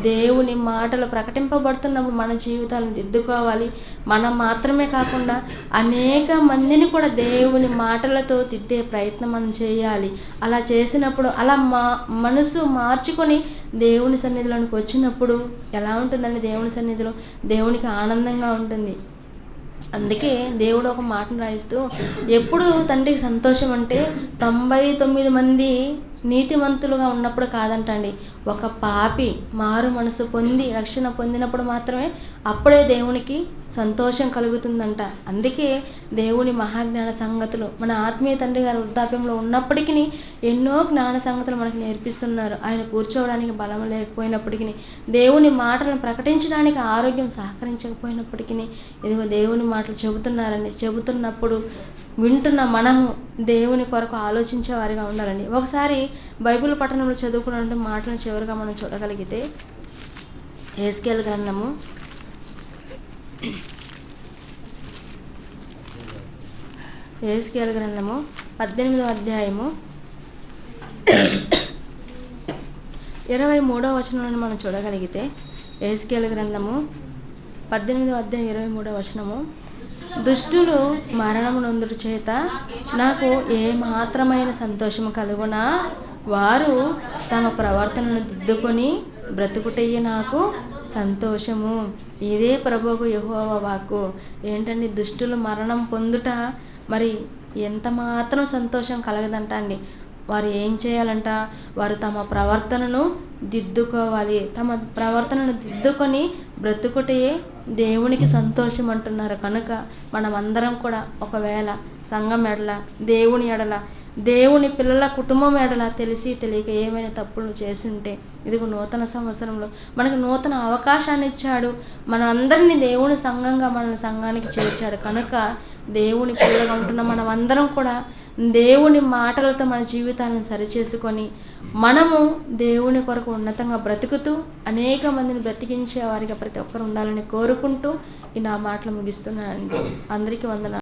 Speaker 1: దేవుని మాటలు ప్రకటింపబడుతున్నప్పుడు మన జీవితాలను దిద్దుకోవాలి. మనం మాత్రమే కాకుండా అనేక మందిని కూడా దేవుని మాటలతో దిద్దే ప్రయత్నం మనం చేయాలి. అలా చేసినప్పుడు అలా మనసు మార్చుకొని దేవుని సన్నిధిలోనికి వచ్చినప్పుడు ఎలా ఉంటుందండి? దేవుని సన్నిధిలో దేవునికి ఆనందంగా ఉంటుంది. అందుకే దేవుడు ఒక మాటను రాయిస్తూ, ఎప్పుడు తండ్రికి సంతోషం అంటే 99 మంది నీతిమంతులుగా ఉన్నప్పుడు కాదంటండి, ఒక పాపి మారు మనసు పొంది రక్షణ పొందినప్పుడు మాత్రమే అప్పుడే దేవునికి సంతోషం కలుగుతుందంట. అందుకే దేవుని మహాజ్ఞాన సంగతులు మన ఆత్మీయ తండ్రి గారు వృద్ధాప్యంలో ఉన్నప్పటికీ ఎన్నో జ్ఞాన సంగతులు మనకు నేర్పిస్తున్నారు. ఆయన కూర్చోవడానికి బలం లేకపోయినప్పటికీ, దేవుని మాటలను ప్రకటించడానికి ఆరోగ్యం సహకరించకపోయినప్పటికీ, ఇదిగో దేవుని మాటలు చెబుతున్నారండి. చెబుతున్నప్పుడు వింటున్న మనము దేవుని కొరకు ఆలోచించే వారిగా ఉండాలండి. ఒకసారి బైబిల్ పట్టణంలో చదువుకున్న మాటలను చివరిగా మనం చూడగలిగితే, యెహెజ్కేలు గ్రంథము 18వ అధ్యాయము 23వ వచనంలో మనం చూడగలిగితే, యెహెజ్కేలు గ్రంథము 18వ అధ్యాయం 23వ వచనము, దుష్టులు మరణము నొందుట చేత నాకు ఏ మాత్రమైన సంతోషము కలుగునా, వారు తమ ప్రవర్తనను దిద్దుకొని బ్రతుకుటయ్యే నాకు సంతోషము. ఇదే ప్రభువుకు యెహోవా వాక్కు. ఏంటండి? దుష్టులు మరణం పొందుట మరి ఎంత మాత్రం సంతోషం కలగదంట అండి. వారు ఏం చేయాలంట? వారు తమ ప్రవర్తనను దిద్దుకోవాలి. తమ ప్రవర్తనను దిద్దుకొని బ్రతుకుటే దేవునికి సంతోషం అంటున్నారు. కనుక మనమందరం కూడా ఒకవేళ సంఘం ఎడల, దేవుని ఎడల, దేవుని పిల్లల కుటుంబం ఎడల తెలిసి తెలియక ఏమైనా తప్పులు చేస్తుంటే, ఇదిగో నూతన సంవత్సరంలో మనకు నూతన అవకాశాన్ని ఇచ్చాడు. మనందరినీ దేవుని సంఘంగా మన సంఘానికి చేర్చాడు. కనుక దేవుని పిల్లలుగా ఉంటున్న మనం అందరం కూడా దేవుని మాటలతో మన జీవితాలను సరిచేసుకొని మనము దేవుని కొరకు ఉన్నతంగా బ్రతుకుతూ అనేక మందిని బ్రతికించే వారిగా ప్రతి ఒక్కరు ఉండాలని కోరుకుంటూ ఈ నా మాటలు ముగిస్తున్నానండి. అందరికీ వందనాలు.